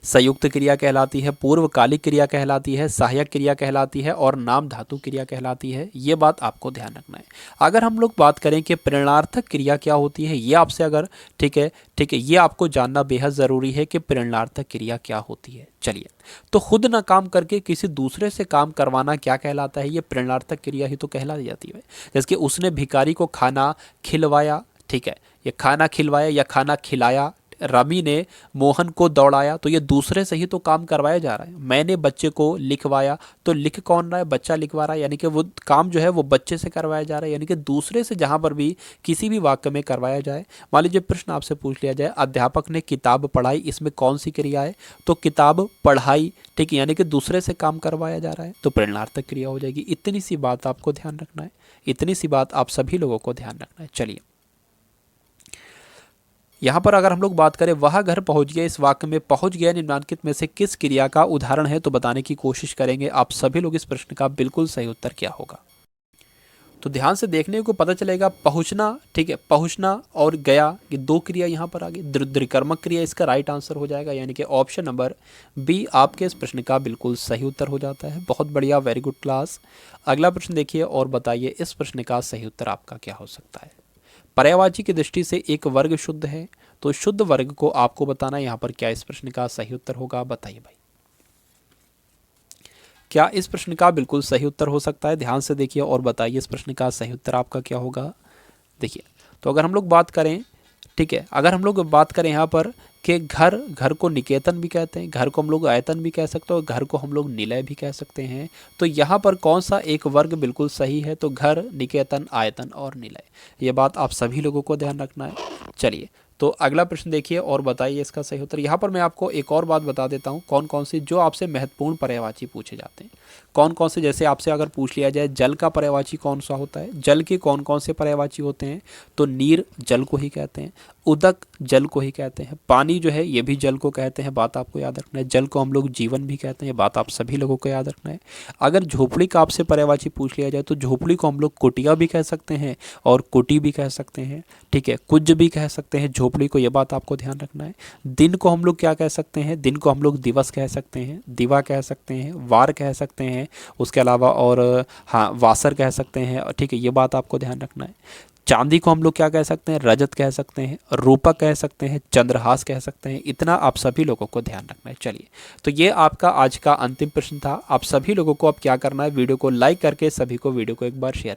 संयुक्त क्रिया कहलाती है, पूर्वकालिक क्रिया कहलाती है, सहायक क्रिया कहलाती है, और नाम धातु क्रिया कहलाती है। ये बात आपको ध्यान रखना है। अगर हम लोग बात करें कि प्रेरणार्थक क्रिया क्या होती है, ये आपसे अगर, ठीक है, ये आपको जानना बेहद ज़रूरी है कि प्रेरणार्थक क्रिया क्या होती है। चलिए, तो खुद ना काम करके किसी दूसरे से काम करवाना क्या कहलाता है, ये प्रेरणार्थक क्रिया ही तो कहला जाती है। जैसे कि उसने भिखारी को खाना खिलवाया, ठीक है, ये खाना खिलवाया या खाना खिलाया। रवि ने मोहन को दौड़ाया, तो ये दूसरे से ही तो काम करवाया जा रहा है। मैंने बच्चे को लिखवाया, तो लिख कौन रहा है, बच्चा लिखवा रहा है, यानी कि वो काम जो है वो बच्चे से करवाया जा रहा है, यानी कि दूसरे से जहाँ पर भी किसी भी वाक्य में करवाया जाए। मान लीजिए प्रश्न आपसे पूछ लिया जाए, अध्यापक ने किताब पढ़ाई, इसमें कौन सी क्रिया है, तो किताब पढ़ाई, ठीक है, यानी कि दूसरे से काम करवाया जा रहा है, तो प्रेरणार्थक क्रिया हो जाएगी। इतनी सी बात आपको ध्यान रखना है, इतनी सी बात आप सभी लोगों को ध्यान रखना है। चलिए, यहाँ पर अगर हम लोग बात करें, वह घर पहुंच गया, इस वाक्य में पहुंच गया निम्नलिखित में से किस क्रिया का उदाहरण है, तो बताने की कोशिश करेंगे आप सभी लोग। इस प्रश्न का बिल्कुल सही उत्तर क्या होगा, तो ध्यान से देखने को पता चलेगा। पहुंचना, ठीक है, पहुंचना और गया, ये दो क्रिया यहाँ पर आ गई, द्विकर्मक क्रिया इसका राइट आंसर हो जाएगा, यानी कि ऑप्शन नंबर बी आपके इस प्रश्न का बिल्कुल सही उत्तर हो जाता है। बहुत बढ़िया, वेरी गुड क्लास। अगला प्रश्न देखिए और बताइए इस प्रश्न का सही उत्तर आपका क्या हो सकता है। पर्यायवाची की दृष्टि से एक वर्ग शुद्ध है, तो शुद्ध वर्ग को आपको बताना यहाँ पर क्या इस प्रश्न का सही उत्तर होगा। बताइए भाई, क्या इस प्रश्न का बिल्कुल सही उत्तर हो सकता है? ध्यान से देखिए और बताइए इस प्रश्न का सही उत्तर आपका क्या होगा। देखिए, तो अगर हम लोग बात करें, ठीक है, अगर हम लोग बात करें यहाँ पर कि घर, घर को निकेतन भी कहते हैं, घर को हम लोग आयतन भी कह सकते हैं और घर को हम लोग निलय भी कह सकते हैं। तो यहाँ पर कौन सा एक वर्ग बिल्कुल सही है? तो घर, निकेतन, आयतन और निलय। ये बात आप सभी लोगों को ध्यान रखना है। चलिए, तो अगला प्रश्न देखिए और बताइए इसका सही उत्तर। यहाँ पर मैं आपको एक और बात बता देता हूँ, कौन कौन सी जो आपसे महत्वपूर्ण पर्यायवाची पूछे जाते हैं। कौन कौन से, जैसे आपसे अगर पूछ लिया जाए जल का पर्यायवाची कौन सा होता है, जल के कौन कौन से पर्यायवाची होते हैं? तो नीर जल को ही कहते हैं, उदक जल को ही कहते हैं, पानी जो है ये भी जल को कहते हैं, बात आपको याद रखना है। जल को हम लोग जीवन भी कहते हैं, बात आप सभी लोगों को याद रखना है। अगर झोपड़ी का आपसे पर्यायवाची पूछ लिया जाए तो झोपड़ी को हम लोग कुटिया भी कह सकते हैं और कुटी भी कह सकते हैं, ठीक है, कुज भी कह सकते हैं झोपड़ी को, ये बात आपको ध्यान रखना है। दिन को हम लोग क्या कह सकते हैं? दिन को हम लोग दिवस कह सकते हैं, दिवा कह सकते हैं, वार कह सकते हैं, उसके अलावा और हाँ वासर कह सकते हैं, ठीक है, ये बात आपको ध्यान रखना है। चांदी को हम लोग क्या कह सकते हैं? रजत कह सकते हैं, रूपक कह सकते हैं, चंद्रहास कह सकते हैं। इतना आप सभी लोगों को ध्यान रखना है। चलिए, तो ये आपका आज का अंतिम प्रश्न था। आप सभी लोगों को अब क्या करना है, वीडियो को लाइक करके सभी को वीडियो को एक बार शेयर